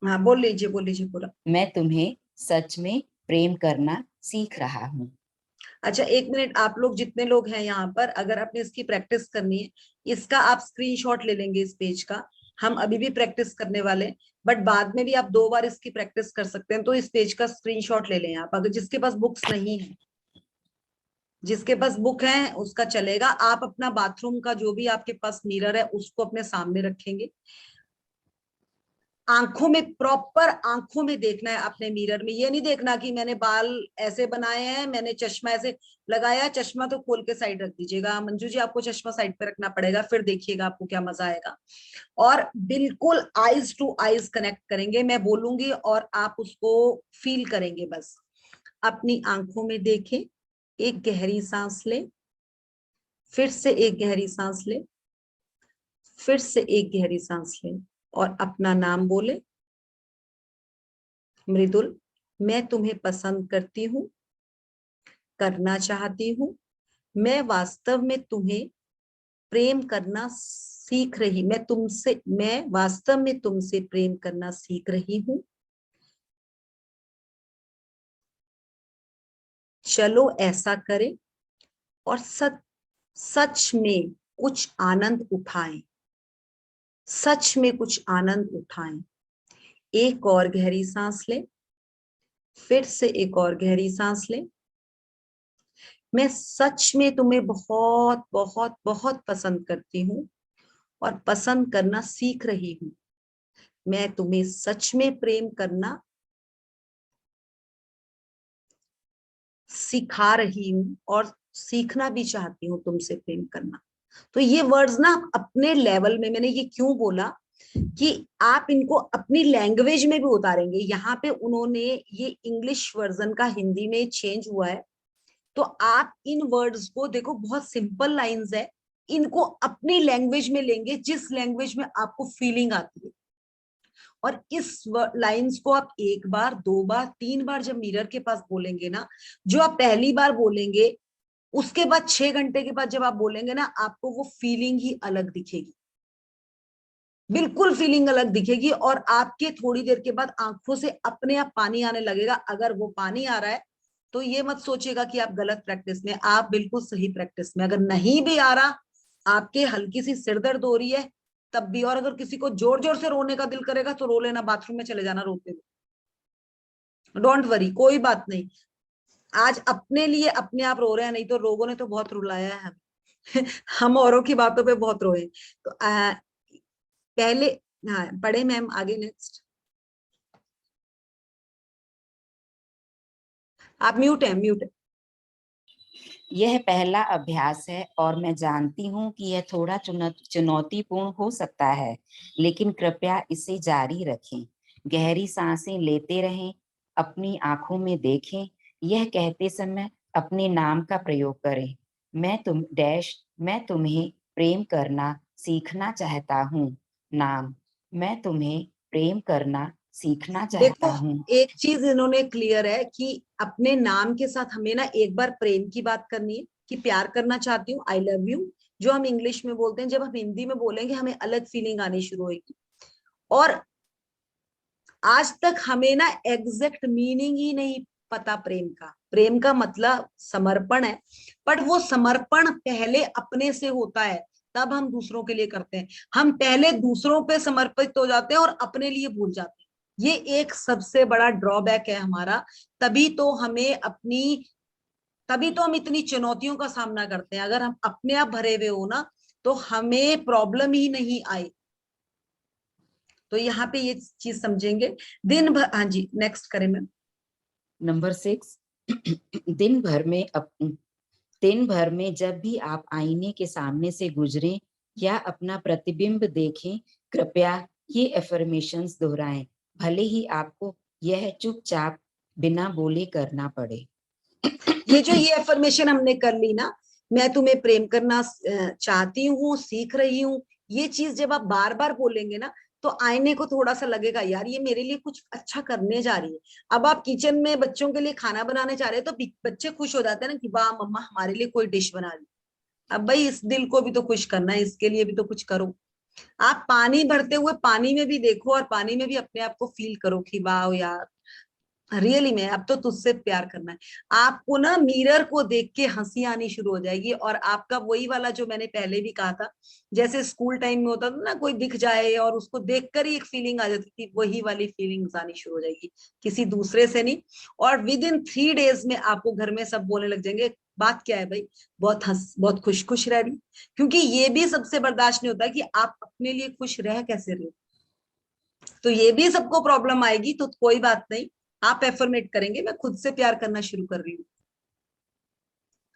हाँ बोल लीजिए, बोल लीजिए पूरा। मैं तुम्हें सच में प्रेम करना सीख रहा हूँ। अच्छा 1 मिनट, आप लोग जितने लोग हैं यहाँ पर, अगर आपने इसकी प्रैक्टिस करनी है, इसका आप स्क्रीनशॉट ले लेंगे इस पेज का, हम अभी भी प्रैक्टिस करने वाले हैं, बट बाद में भी आप 2 बार इसकी प्रैक्टिस कर सकते हैं, तो इस पेज का स्क्रीनशॉट ले लें आप, अगर जिसके पास बुक्स नहीं है। जिसके पास बुक है उसका चलेगा। आप अपना बाथरूम का जो भी आपके पास मिरर है उसको अपने सामने रखेंगे, आंखों में, प्रॉपर आंखों में देखना है अपने मिरर में। ये नहीं देखना कि मैंने बाल ऐसे बनाए हैं, मैंने चश्मा ऐसे लगाया, चश्मा तो खोल के साइड रख दीजिएगा मंजू जी, आपको चश्मा साइड पे रखना पड़ेगा, फिर देखिएगा आपको क्या मजा आएगा। और बिल्कुल आईज टू आईज कनेक्ट करेंगे, मैं बोलूंगी और आप उसको फील करेंगे। बस अपनी आंखों में देखें, एक गहरी सांस ले, फिर से एक गहरी सांस ले, फिर से एक गहरी सांस ले, और अपना नाम बोले, मृदुल, मैं तुम्हें पसंद करती हूँ, करना चाहती हूँ, मैं वास्तव में तुम्हें प्रेम करना सीख रही, मैं वास्तव में तुमसे प्रेम करना सीख रही हूँ। चलो ऐसा करें और सच में कुछ आनंद उठाएं, सच में कुछ आनंद उठाएं। एक और गहरी सांस ले, फिर से एक और गहरी सांस ले। मैं सच में तुम्हें बहुत बहुत बहुत पसंद करती हूँ और पसंद करना सीख रही हूँ। मैं तुम्हें सच में प्रेम करना सिखा रही हूँ और सीखना भी चाहती हूँ तुमसे प्रेम करना। तो ये वर्ड्स ना अपने लेवल में, मैंने ये क्यों बोला कि आप इनको अपनी लैंग्वेज में भी उतारेंगे। यहाँ पे उन्होंने ये इंग्लिश वर्जन का हिंदी में चेंज हुआ है, तो आप इन वर्ड्स को देखो, बहुत सिंपल लाइंस है, इनको अपनी लैंग्वेज में लेंगे जिस लैंग्वेज में आपको फीलिंग आती है। और इस लाइंस को आप एक बार, दो बार, तीन बार जब मिरर के पास बोलेंगे ना, जो आप पहली बार बोलेंगे उसके बाद 6 घंटे के बाद जब आप बोलेंगे ना, आपको वो फीलिंग ही अलग दिखेगी, बिल्कुल फीलिंग अलग दिखेगी। और आपके थोड़ी देर के बाद आंखों से अपने आप पानी आने लगेगा। अगर वो पानी आ रहा है तो ये मत सोचिएगा कि आप गलत प्रैक्टिस में, आप बिल्कुल सही प्रैक्टिस में। अगर नहीं भी आ रहा, आपके हल्की सी सिरदर्द हो रही है तब भी, और अगर किसी को जोर जोर से रोने का दिल करेगा तो रो लेना, बाथरूम में चले जाना रोते हुए, डोंट वरी, कोई बात नहीं। आज अपने लिए अपने आप रो रहे हैं, नहीं तो लोगों ने तो बहुत रुलाया है हमें हम औरों की बातों पे बहुत रोए। तो पहले, हाँ पढ़े मैम, आगे नेक्स्ट। आप म्यूट है, म्यूट है। यह पहला अभ्यास है और मैं जानती हूँ कि यह थोड़ा चुनौतीपूर्ण हो सकता है, लेकिन कृपया इसे जारी रखें। गहरी सांसें लेते रहें, अपनी आंखों में देखें। यह कहते समय अपने नाम का प्रयोग करें। मैं तुम्हें प्रेम करना सीखना चाहता हूँ। नाम, मैं तुम्हें प्रेम करना सीखना देखो, चाहता हूँ। एक चीज इन्होंने क्लियर है कि अपने नाम के साथ हमें ना एक बार प्रेम की बात करनी है कि प्यार करना चाहती हूँ, आई लव यू, जो हम इंग्लिश में बोलते हैं। जब हम हिंदी में बोलेंगे हमें अलग फीलिंग आनी शुरू होगी। और आज तक हमें ना एग्जैक्ट मीनिंग ही नहीं पता प्रेम का। प्रेम का मतलब समर्पण है, बट वो समर्पण पहले अपने से होता है, तब हम दूसरों के लिए करते हैं। हम पहले दूसरों पे समर्पित हो जाते हैं और अपने लिए भूल जाते हैं। ये एक सबसे बड़ा ड्रॉबैक है हमारा। तभी तो हमें अपनी, तभी तो हम इतनी चुनौतियों का सामना करते हैं। अगर हम अपने आप भरे हुए हो ना, तो हमें प्रॉब्लम ही नहीं आई। तो यहाँ पे ये चीज समझेंगे। दिन भर, हाँ जी नेक्स्ट करें मैम। नंबर 6, दिन भर में जब भी आप आईने के सामने से गुजरें या अपना प्रतिबिंब देखें, कृपया ये एफर्मेशंस दोहराएं, भले ही आपको यह चुपचाप बिना बोले करना पड़े। ये एफर्मेशन हमने कर ली ना, मैं तुम्हें प्रेम करना चाहती हूँ, सीख रही हूँ, ये चीज जब आप बार बार बोलेंगे ना, तो आईने को थोड़ा सा लगेगा यार ये मेरे लिए कुछ अच्छा करने जा रही है। अब आप किचन में बच्चों के लिए खाना बनाने जा रहे हैं, तो बच्चे खुश हो जाते हैं ना कि वाह मम्मा हमारे लिए कोई डिश बना रही। अब भाई इस दिल को भी तो खुश करना है, इसके लिए भी तो कुछ करो। आप पानी भरते हुए पानी में भी देखो और पानी में भी अपने आप को फील करो कि वाह यार रियली में अब तो तुझसे प्यार करना है। आपको ना मिरर को देख के हंसी आनी शुरू हो जाएगी, और आपका वही वाला जो मैंने पहले भी कहा था, जैसे स्कूल टाइम में होता था ना, कोई दिख जाए और उसको देखकर ही एक फीलिंग आ जाती थी, वही वाली फीलिंग्स आनी शुरू हो जाएगी, किसी दूसरे से नहीं। और विद इन 3 days में आपको घर में सब बोलने लग जाएंगे बात क्या है भाई, बहुत हंस, बहुत खुश खुश रह रही। क्योंकि ये भी सबसे बर्दाश्त नहीं होता कि आप अपने लिए खुश रह कैसे रहे। तो ये भी सबको प्रॉब्लम आएगी, तो कोई बात नहीं, आप एफर्मेट करेंगे मैं खुद से प्यार करना शुरू कर रही हूँ।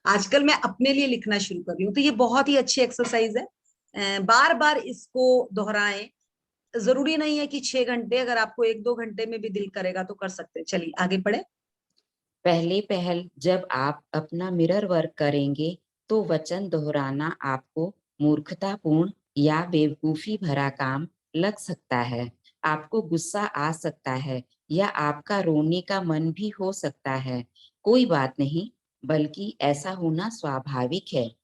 आजकल मैं अपने लिए लिखना शुरू कर रही हूँ। तो ये बहुत ही अच्छी एक्सरसाइज है, बार बार इसको दोहराएं। जरूरी नहीं है कि 6 घंटे, अगर आपको 1-2 घंटे में भी दिल करेगा तो कर सकते हैं। चलिए आगे पढ़े। पहले जब आप अपना मिरर वर्क करेंगे तो वचन दोहराना आपको मूर्खतापूर्ण या बेवकूफी भरा काम लग सकता है। आपको गुस्सा आ सकता है या आपका रोने का मन भी हो सकता है। कोई बात नहीं, बल्कि ऐसा होना स्वाभाविक है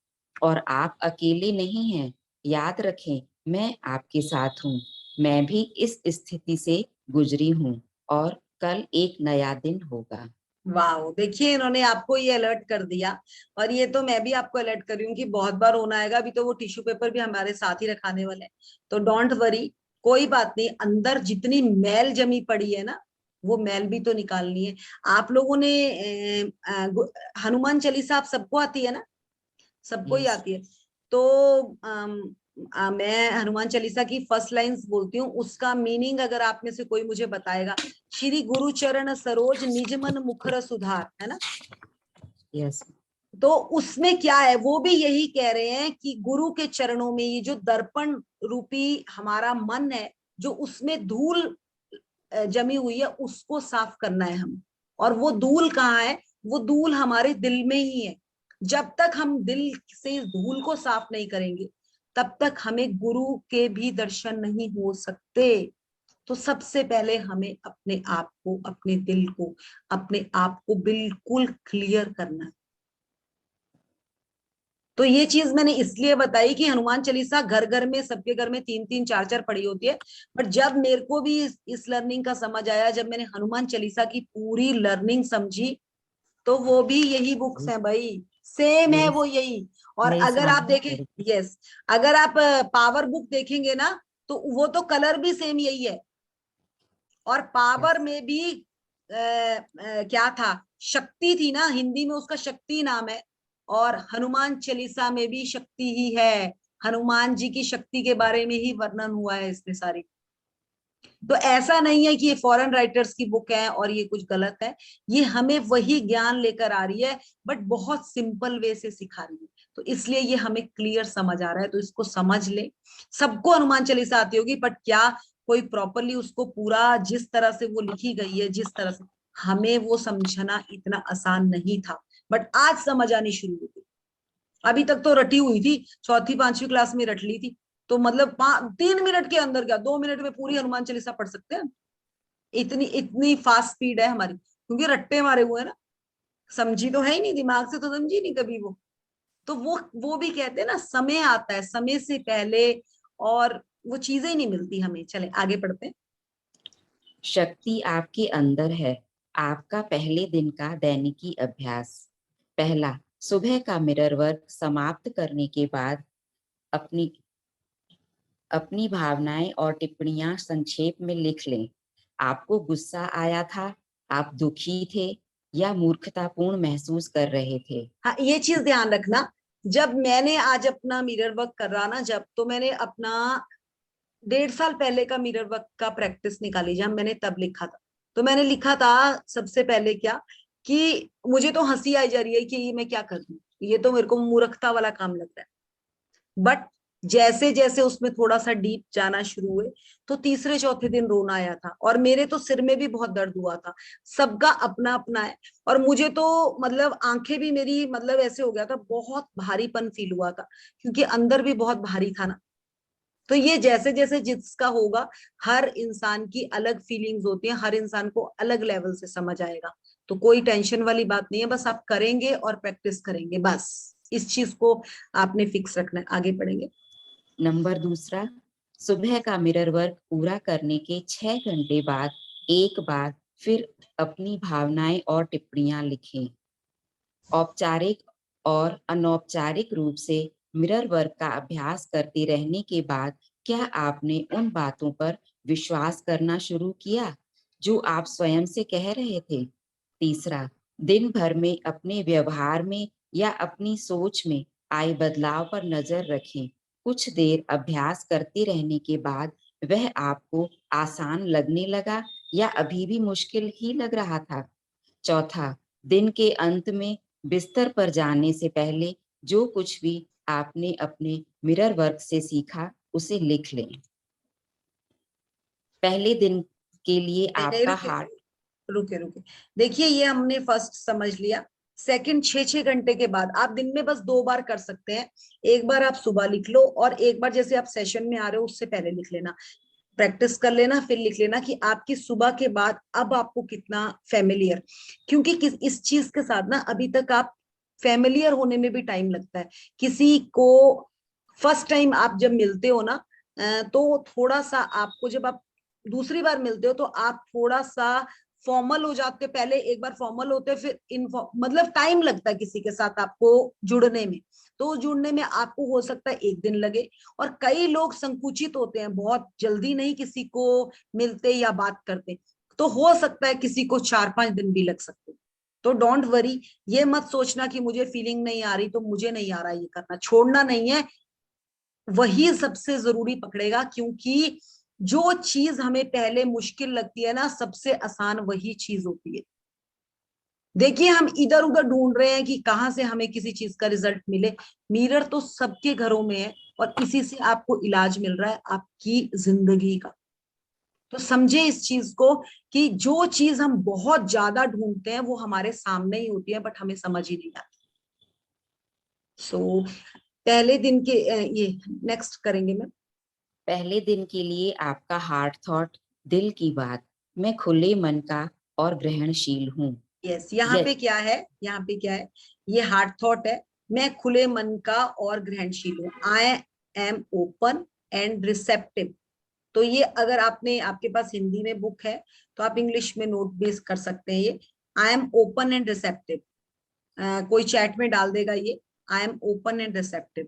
और आप अकेले नहीं हैं। याद रखें, मैं आपके साथ हूँ। मैं भी इस स्थिति से गुजरी हूँ और कल एक नया दिन होगा। वाह, देखिए इन्होंने आपको ये अलर्ट कर दिया, और ये तो मैं भी आपको अलर्ट कर रही हूँ कि बहुत बार होना आएगा। अभी तो वो टिश्यू पेपर भी हमारे साथ ही रखाने वाले हैं, तो डोंट वरी, कोई बात नहीं। अंदर जितनी मैल जमी पड़ी है ना, वो मैल भी तो निकालनी है। आप लोगों ने हनुमान चालीसा आप सबको आती है ना, सबको ही Yes. आती है। तो मैं हनुमान चालीसा की फर्स्ट लाइंस बोलती हूँ, उसका मीनिंग अगर आप में से कोई मुझे बताएगा। श्री गुरु चरण सरोज निज मन मुखर सुधार, है ना। यस। तो उसमें क्या है, वो भी यही कह रहे हैं कि गुरु के चरणों में ये जो दर्पण रूपी हमारा मन है, जो उसमें धूल जमी हुई है, उसको साफ करना है हम। और वो धूल कहाँ है? वो धूल हमारे दिल में ही है। जब तक हम दिल से इस धूल को साफ नहीं करेंगे, तब तक हमें गुरु के भी दर्शन नहीं हो सकते। तो सबसे पहले हमें अपने आप को, अपने दिल को, अपने आप को बिल्कुल क्लियर करना है। तो ये चीज मैंने इसलिए बताई कि हनुमान चालीसा घर घर में, सबके घर में 3-3 4-4 पढ़ी होती है। बट जब मेरे को भी इस लर्निंग का समझ आया, जब मैंने हनुमान चालीसा की पूरी लर्निंग समझी, तो वो भी यही बुक्स हैं भाई, सेम है वो यही। और मेरे अगर आप सामने देखें, यस, अगर आप पावर बुक देखेंगे ना, तो वो तो कलर भी सेम यही है। और पावर में भी क्या था, शक्ति थी ना, हिंदी में उसका शक्ति नाम है। और हनुमान चालीसा में भी शक्ति ही है, हनुमान जी की शक्ति के बारे में ही वर्णन हुआ है इसमें सारी। तो ऐसा नहीं है कि ये फॉरेन राइटर्स की बुक है और ये कुछ गलत है, ये हमें वही ज्ञान लेकर आ रही है, बट बहुत सिंपल वे से सिखा रही है। तो इसलिए ये हमें क्लियर समझ आ रहा है, तो इसको समझ ले। सबको हनुमान चालीसा आती होगी, बट क्या कोई प्रॉपरली उसको पूरा जिस तरह से वो लिखी गई है, जिस तरह से, हमें वो समझना इतना आसान नहीं था, बट आज समझ आनी शुरू हो गई। अभी तक तो रटी हुई थी, 4th-5वीं क्लास में रट ली थी। तो मतलब 3 मिनट के अंदर, क्या 2 मिनट में पूरी हनुमान चालीसा पढ़ सकते हैं। इतनी इतनी फास्ट स्पीड है हमारी, क्योंकि रट्टे मारे हुए हैं ना, समझी तो है ही नहीं, दिमाग से तो समझी नहीं कभी वो। तो वो भी कहते हैं ना, समय आता है, समय से पहले, और वो चीजें ही नहीं मिलती हमें। चले आगे पढ़ते हैं। शक्ति आपके अंदर है। आपका पहले दिन का दैनिकी अभ्यास। पहला, सुबह का मिरर वर्क समाप्त करने के बाद अपनी अपनी भावनाएं और टिप्पणियां संक्षेप में लिख लें। आपको गुस्सा आया था, आप दुखी थे या मूर्खतापूर्ण महसूस कर रहे थे। हाँ, ये चीज ध्यान रखना, जब मैंने आज अपना मिरर वर्क कर रहा ना, जब तो मैंने अपना 1.5 साल पहले का मिरर वर्क का प्रैक्टिस निकाली, जब मैंने तब लिखा था। तो मैंने लिखा था सबसे पहले क्या, कि मुझे तो हंसी आई जा रही है कि ये मैं क्या कर रही हूँ, ये तो मेरे को मूर्खता वाला काम लग रहा है। बट जैसे जैसे उसमें थोड़ा सा डीप जाना शुरू हुए, तो तीसरे चौथे दिन रोना आया था, और मेरे तो सिर में भी बहुत दर्द हुआ था। सबका अपना अपना है। और मुझे तो मतलब आंखें भी मेरी, मतलब ऐसे हो गया था, बहुत भारीपन फील हुआ था, क्योंकि अंदर भी बहुत भारी था ना। तो ये जैसे जैसे जिसका होगा, हर इंसान की अलग फीलिंग्स होती हैं, हर इंसान को अलग लेवल से समझ आएगा। तो कोई टेंशन वाली बात नहीं है, बस आप करेंगे और प्रैक्टिस करेंगे, बस इस चीज को आपने फिक्स रखना है। आगे पढ़ेंगे। नंबर दूसरा, सुबह का मिरर वर्क पूरा करने के 6 घंटे बाद एक बार फिर अपनी भावनाएं और टिप्पणियां लिखें। औपचारिक और अनौपचारिक रूप से मिरर वर्क का अभ्यास करते रहने के बाद क्या आपने उन बातों पर विश्वास करना शुरू किया जो आप स्वयं से कह रहे थे? तीसरा, दिन भर में अपने व्यवहार में या अपनी सोच में आए बदलाव पर नजर रखें। कुछ देर अभ्यास करते रहने के बाद वह आपको आसान लगने लगा या अभी भी मुश्किल ही लग रहा था? चौथा, दिन के अंत में बिस्तर पर जाने से पहले जो कुछ भी आपने अपने मिरर वर्क से सीखा उसे लिख लें। पहले दिन के लिए नहीं नहीं, आपका रुके हार्ट रुके रुके, देखिए ये हमने फर्स्ट समझ लिया। सेकंड, 6-6 घंटे के बाद आप दिन में बस 2 बार कर सकते हैं। एक बार आप सुबह लिख लो, और एक बार जैसे आप सेशन में आ रहे हो उससे पहले लिख लेना। प्रैक्टिस कर लेना, फिर लिख लेना कि आपकी सुबह के बाद अब आपको कितना फेमिलियर, क्योंकि इस चीज के साथ ना अभी तक आप फेमिलियर होने में भी टाइम लगता है। किसी को फर्स्ट टाइम आप जब मिलते हो ना, तो थोड़ा सा आपको, जब आप दूसरी बार मिलते हो, तो आप थोड़ा सा फॉर्मल हो जाते, पहले एक बार फॉर्मल होते, फिर मतलब टाइम लगता है किसी के साथ आपको जुड़ने में। तो जुड़ने में आपको हो सकता है 1 दिन लगे। और कई लोग संकुचित होते हैं, बहुत जल्दी नहीं किसी को मिलते या बात करते, तो हो सकता है किसी को 4-5 दिन भी लग सकते। तो डोंट वरी, ये मत सोचना कि मुझे फीलिंग नहीं आ रही तो मुझे नहीं आ रहा ये करना, छोड़ना नहीं है। वही सबसे जरूरी पकड़ेगा, क्योंकि जो चीज हमें पहले मुश्किल लगती है ना, सबसे आसान वही चीज होती है। देखिए हम इधर उधर ढूंढ रहे हैं कि कहाँ से हमें किसी चीज का रिजल्ट मिले। मिरर तो सबके घरों में है और इसी से आपको इलाज मिल रहा है आपकी जिंदगी का। तो समझे इस चीज को कि जो चीज हम बहुत ज्यादा ढूंढते हैं वो हमारे सामने ही होती है, बट हमें समझ ही नहीं आती। सो पहले दिन के ये नेक्स्ट करेंगे मैम। पहले दिन के लिए आपका हार्ट थॉट, दिल की बात, मैं खुले मन का और ग्रहणशील हूँ। यस, यहाँ पे क्या है, यहाँ पे क्या है, ये हार्ट थॉट है, मैं खुले मन का और ग्रहणशील हूँ। आई एम ओपन एंड रिसेप्टिव। तो ये अगर आपने, आपके पास हिंदी में बुक है तो आप इंग्लिश में नोट बेस कर सकते हैं। ये I am open and receptive, कोई चैट में डाल देगा ये, I am open and receptive.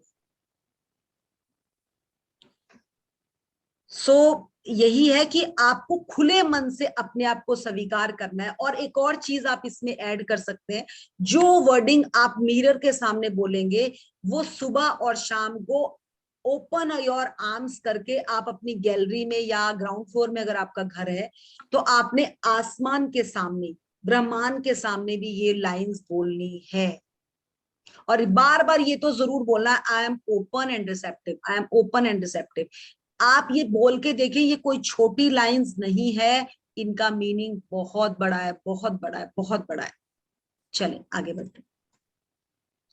So यही है कि आपको खुले मन से अपने आप को स्वीकार करना है। और एक और चीज आप इसमें ऐड कर सकते हैं, जो वर्डिंग आप मिरर के सामने बोलेंगे वो सुबह और शाम को ओपन योर आर्म्स करके आप अपनी गैलरी में या ग्राउंड फ्लोर में अगर आपका घर है तो आपने आसमान के सामने, ब्रह्मांड के सामने भी ये लाइंस बोलनी है। और बार बार ये तो जरूर बोलना है, आई am open and receptive, I am open and receptive. आप ये बोल के देखें, ये कोई छोटी लाइंस नहीं है, इनका मीनिंग बहुत बड़ा है, बहुत बड़ा है, बहुत बड़ा है। चलें आगे बढ़ते हैं।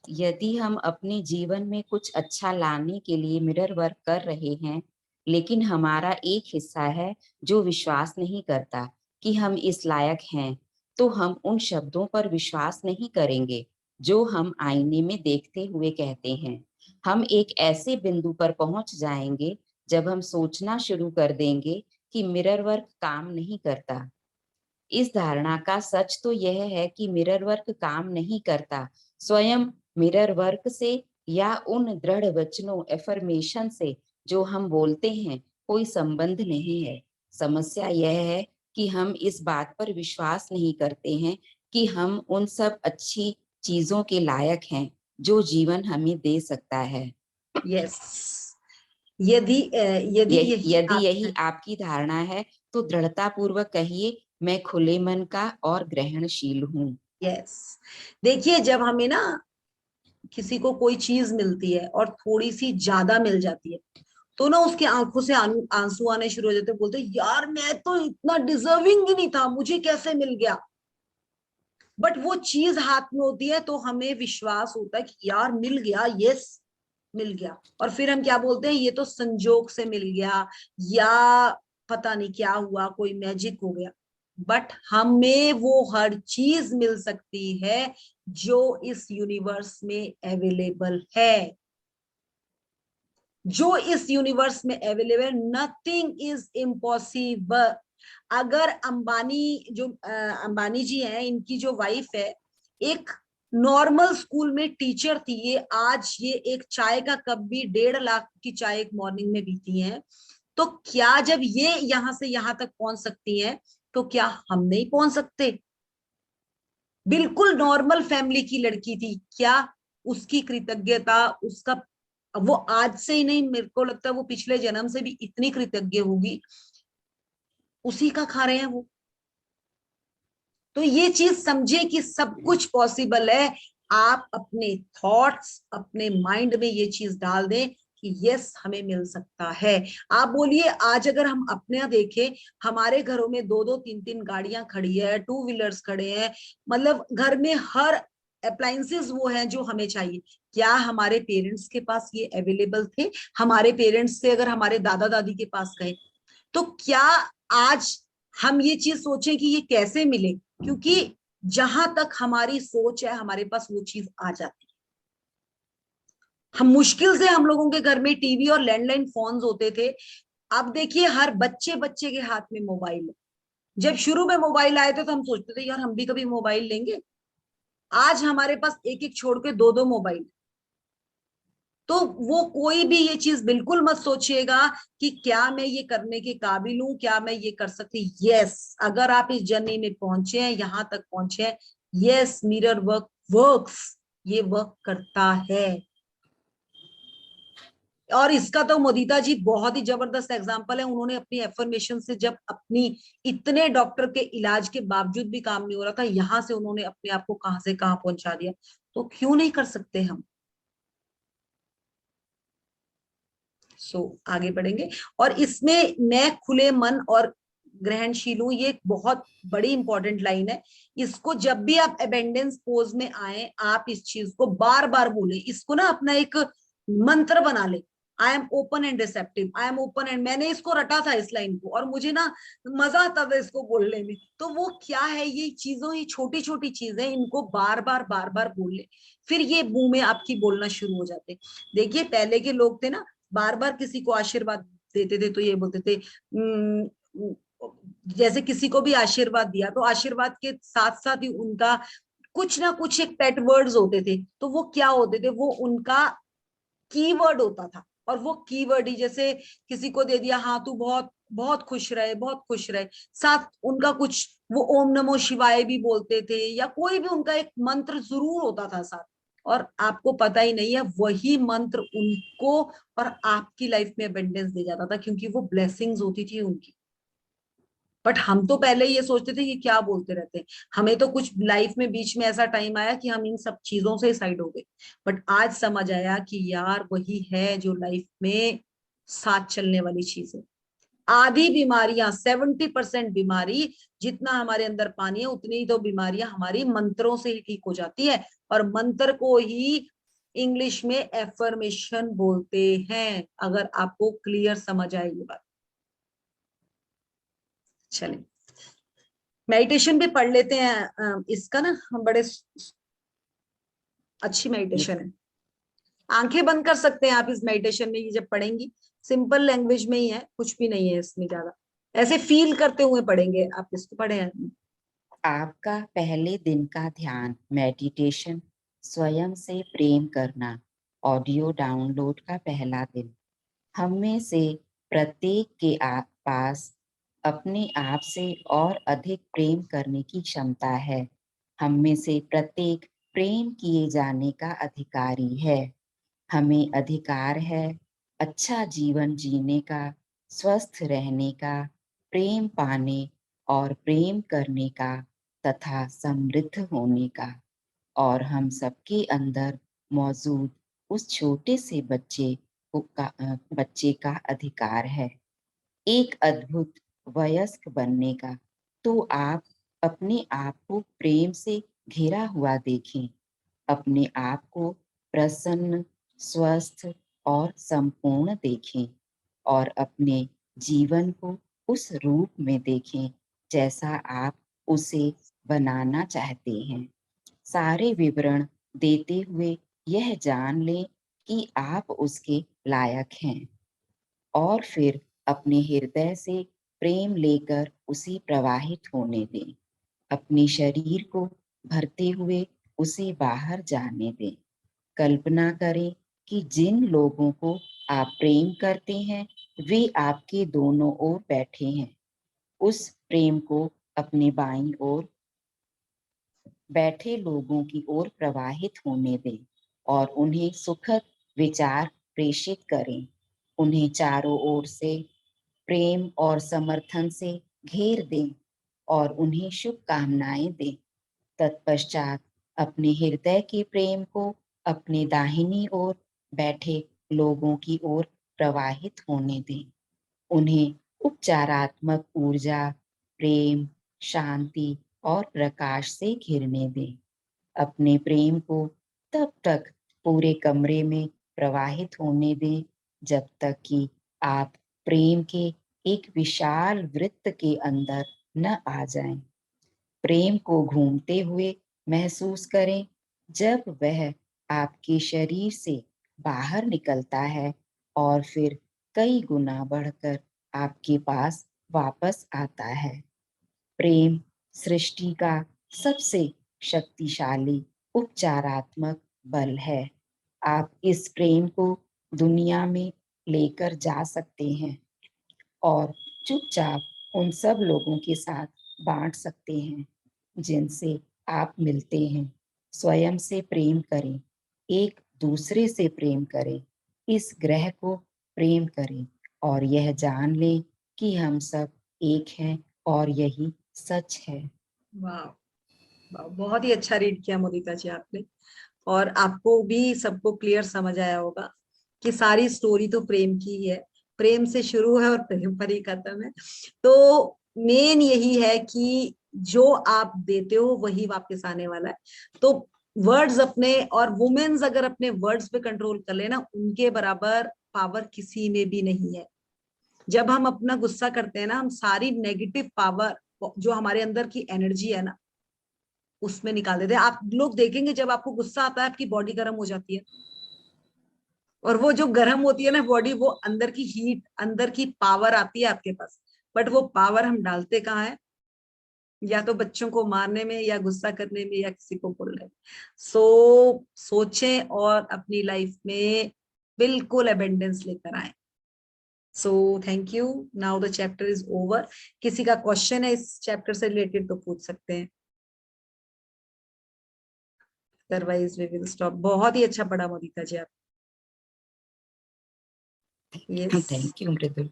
यदि हम अपने जीवन में कुछ अच्छा लाने के लिए मिरर वर्क कर रहे हैं, लेकिन हमारा एक हिस्सा है जो विश्वास नहीं करता कि हम इस लायक हैं, तो हम उन शब्दों पर विश्वास नहीं करेंगे जो हम आईने में देखते हुए कहते हैं। हम एक ऐसे बिंदु पर पहुंच जाएंगे जब हम सोचना शुरू कर देंगे कि मिरर वर्क काम नहीं करता। इस धारणा का सच तो यह है कि मिरर वर्क काम नहीं करता। स्वयं मिरर वर्क से या उन दृढ़ वचनों, एफर्मेशन से जो हम बोलते हैं, कोई संबंध नहीं है। समस्या यह है कि हम इस बात पर विश्वास नहीं करते हैं कि हम उन सब अच्छी चीजों के लायक हैं जो जीवन हमें दे सकता है। यस, यदि यदि यही आपकी धारणा है तो दृढ़ता पूर्वक कहिए, मैं खुले मन का और ग्रहणशील हूँ। यस, देखिए जब हमें ना किसी को कोई चीज मिलती है और थोड़ी सी ज्यादा मिल जाती है तो ना उसकी आंखों से आंसू आने शुरू हो जाते हैं, बोलते हैं, यार मैं तो इतना डिजर्विंग ही नहीं था, मुझे कैसे मिल गया। बट वो चीज हाथ में होती है तो हमें विश्वास होता है कि यार मिल गया, यस मिल गया। और फिर हम क्या बोलते हैं, ये तो संजोग से मिल गया या पता नहीं क्या हुआ, कोई मैजिक हो गया। बट हमें वो हर चीज मिल सकती है जो इस यूनिवर्स में अवेलेबल है, जो इस यूनिवर्स में अवेलेबल, नथिंग इज इम्पॉसिबल। अगर अंबानी जो अंबानी जी हैं, इनकी जो वाइफ है एक नॉर्मल स्कूल में टीचर थी, ये आज ये एक चाय का कप भी 1.5 लाख की चाय एक मॉर्निंग में पीती हैं। तो क्या जब ये यहां से यहां तक पहुंच सकती हैं तो क्या हम नहीं पहुंच सकते? बिल्कुल नॉर्मल फैमिली की लड़की थी, क्या उसकी कृतज्ञता, उसका, वो आज से ही नहीं, मेरे को लगता है वो पिछले जन्म से भी इतनी कृतज्ञ होगी, उसी का खा रहे हैं वो। तो ये चीज समझे कि सब कुछ पॉसिबल है। आप अपने थॉट्स, अपने माइंड में ये चीज डाल दें कि यस हमें मिल सकता है। आप बोलिए, आज अगर हम अपने यहाँ देखें, हमारे घरों में 2-2 3-3 गाड़ियां खड़ी है, 2 व्हीलर्स खड़े हैं, मतलब घर में हर अप्लायंसेस वो हैं जो हमें चाहिए। क्या हमारे पेरेंट्स के पास ये अवेलेबल थे? हमारे पेरेंट्स से अगर हमारे दादा दादी के पास गए तो क्या आज हम ये चीज सोचें कि ये कैसे मिले? क्योंकि जहां तक हमारी सोच है हमारे पास वो चीज आ जाती है। हम मुश्किल से, हम लोगों के घर में टीवी और लैंडलाइन फोन्स होते थे, अब देखिए हर बच्चे बच्चे के हाथ में मोबाइल है। जब शुरू में मोबाइल आए थे तो हम सोचते थे यार हम भी कभी मोबाइल लेंगे। आज हमारे पास एक एक छोड़ के 2-2 मोबाइल। तो वो कोई भी ये चीज बिल्कुल मत सोचिएगा कि क्या मैं ये करने के काबिल हूं, क्या मैं ये कर सकती। यस, अगर आप इस जर्नी में पहुंचे हैं, यहां तक पहुंचे हैं, यस मिरर वर्क वर्क्स, ये वर्क करता है। और इसका तो मोदिता जी बहुत ही जबरदस्त एग्जांपल है। उन्होंने अपनी एफर्मेशन से, जब अपनी इतने डॉक्टर के इलाज के बावजूद भी काम नहीं हो रहा था, यहां से उन्होंने अपने आप को कहां से कहां पहुंचा दिया। तो क्यों नहीं कर सकते हम? आगे बढ़ेंगे। और इसमें मैं खुले मन और ग्रहणशील हूं, ये एक बहुत बड़ी इंपॉर्टेंट लाइन है। इसको जब भी आप अबेंडेंस पोज में आए, आप इस चीज को बार बार बोले, इसको ना अपना एक मंत्र बना ले। आई am open and receptive, I am open and, मैंने इसको रटा था इस लाइन को, और मुझे ना मजा आता था इसको बोलने में। तो वो क्या है, ये चीजों, ये छोटी छोटी चीजें, इनको बार बार बोल ले, फिर ये मुंह में आपकी बोलना शुरू हो जाते। देखिए पहले के लोग थे ना, बार बार किसी को आशीर्वाद देते थे तो ये बोलते थे, जैसे किसी को भी आशीर्वाद दिया तो आशीर्वाद के साथ साथ ही उनका कुछ ना कुछ एक पेट वर्ड्स होते थे। तो वो क्या होते थे, वो उनका कीवर्ड होता था। और वो कीवर्ड ही, जैसे किसी को दे दिया, हाँ तू बहुत बहुत खुश रहे, बहुत खुश रहे, साथ उनका कुछ वो ओम नमो शिवाय भी बोलते थे, या कोई भी उनका एक मंत्र जरूर होता था साथ। और आपको पता ही नहीं है, वही मंत्र उनको और आपकी लाइफ में अबेंडेंस दे जाता था, क्योंकि वो ब्लेसिंग्स होती थी उनकी। बट हम तो पहले ये सोचते थे कि क्या बोलते रहते हैं। हमें तो कुछ लाइफ में बीच में ऐसा टाइम आया कि हम इन सब चीजों से साइड हो गए। बट आज समझ आया कि यार वही है जो लाइफ में साथ चलने वाली चीज है। आधी बीमारियां, 70% बीमारी, जितना हमारे अंदर पानी है उतनी ही तो बीमारियां हमारी मंत्रों से ही ठीक हो जाती है। और मंत्र को ही इंग्लिश में एफर्मेशन बोलते हैं, अगर आपको क्लियर समझ आए ये बात। चलिए मेडिटेशन भी पढ़ लेते हैं। इसका ना हम बड़े अच्छी मेडिटेशन है। आंखें बंद कर सकते हैं आप इस मेडिटेशन में, ये जब पढ़ेंगी सिंपल लैंग्वेज में ही है, कुछ भी नहीं है इसमें ज्यादा, ऐसे फील करते हुए पढ़ेंगे आप इसको। पढ़े हैं। आपका पहले दिन का ध्यान मेडिटेशन, स्वयं से प्रेम करना, ऑडियो डाउनलोड का पहला दिन। हम में से प्रत्येक के पास अपने आप से और अधिक प्रेम करने की क्षमता है। हम में से प्रत्येक प्रेम किए जाने का अधिकारी है। हमें अधिकार है अच्छा जीवन जीने का, स्वस्थ रहने का, प्रेम पाने और प्रेम करने का, तथा समृद्ध होने का। और हम सबके अंदर मौजूद उस छोटे से बच्चे का अधिकार है एक अद्भुत वयस्क बनने का। तो आप अपने आप को प्रेम से घिरा हुआ देखें, अपने आप को प्रसन्न, स्वस्थ और संपूर्ण देखें, और अपने जीवन को उस रूप में देखें जैसा आप उसे बनाना चाहते हैं। सारे विवरण देते हुए यह जान लें कि आप उसके लायक हैं, और फिर अपने हृदय से प्रेम लेकर उसे प्रवाहित होने दें। अपने शरीर को भरते हुए उसे बाहर जाने दें। कल्पना करें कि जिन लोगों को आप प्रेम करते हैं वे आपके दोनों ओर बैठे हैं। उस प्रेम को अपने बाईं ओर बैठे लोगों की ओर प्रवाहित होने दें और उन्हें सुखद विचार प्रेषित करें। उन्हें चारों ओर से प्रेम और समर्थन से घेर दें और उन्हें शुभकामनाएं दें। तत्पश्चात अपने हृदय के प्रेम को अपने दाहिनी ओर बैठे लोगों की ओर प्रवाहित होने दें। उन्हें उपचारात्मक ऊर्जा, प्रेम, शांति और प्रकाश से घिरने दें। अपने प्रेम को तब तक पूरे कमरे में प्रवाहित होने दें जब तक कि आप प्रेम के एक विशाल वृत्त के अंदर न आ जाएं। प्रेम को घूमते हुए महसूस करें जब वह आपके शरीर से बाहर निकलता है और फिर कई गुना बढ़कर आपके पास वापस आता है। प्रेम सृष्टि का सबसे शक्तिशाली उपचारात्मक बल है। आप इस प्रेम को दुनिया में लेकर जा सकते हैं और चुपचाप उन सब लोगों के साथ बांट सकते हैं जिनसे आप मिलते हैं। स्वयं से प्रेम करें, एक दूसरे से प्रेम करें, इस ग्रह को प्रेम करें और यह जान लें कि हम सब एक हैं और यही सच है। वाह, वाह, बहुत ही अच्छा रीड किया मोनिका जी आपने। और आपको भी सबको क्लियर समझ आया होगा कि सारी स्टोरी तो प्रेम की ही है, प्रेम से शुरू है और प्रेम पर ही खत्म है। तो मेन यही है कि जो आप देते हो वही वापस आने वाला है। तो वर्ड्स अपने, और वुमेन्स अगर अपने वर्ड्स पे कंट्रोल कर लेना, उनके बराबर पावर किसी में भी नहीं है। जब हम अपना गुस्सा करते हैं ना, हम सारी नेगेटिव पावर जो हमारे अंदर की एनर्जी है ना, उसमें निकाल देते हैं। आप लोग देखेंगे जब आपको गुस्सा आता है आपकी बॉडी गर्म हो जाती है, और वो जो गर्म होती है ना बॉडी, वो अंदर की हीट, अंदर की पावर आती है आपके पास। बट वो पावर हम डालते कहाँ है? या तो बच्चों को मारने में, या गुस्सा करने में, या किसी को बोलने में। सोचें और अपनी लाइफ में बिल्कुल अबेंडेंस लेकर आए। सो thank you, now the chapter is over. किसी का क्वेश्चन है इस चैप्टर से रिलेटेड तो पूछ सकते हैं, अदरवाइज वी विल स्टॉप। बहुत ही अच्छा पढ़ा मोनिका जी आप। यस, थैंक यू मृदुल।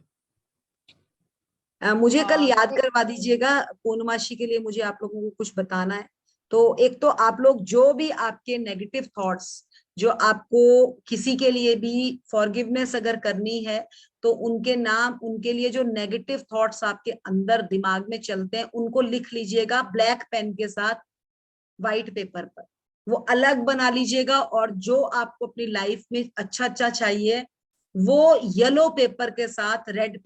मुझे कल हाँ, याद करवा दीजिएगा, पूर्णमासी के लिए मुझे आप लोगों को कुछ बताना है। तो एक तो आप लोग जो भी आपके नेगेटिव थॉट्स, जो आपको किसी के लिए भी फॉरगिवनेस अगर करनी है, तो उनके नाम, उनके लिए जो नेगेटिव थॉट्स आपके अंदर दिमाग में चलते हैं, उनको लिख लीजिएगा ब्लैक पेन के साथ व्हाइट पेपर पर, वो अलग बना लीजिएगा। और जो आपको अपनी लाइफ में अच्छा अच्छा चाहिए, वो येलो पेपर के साथ रेड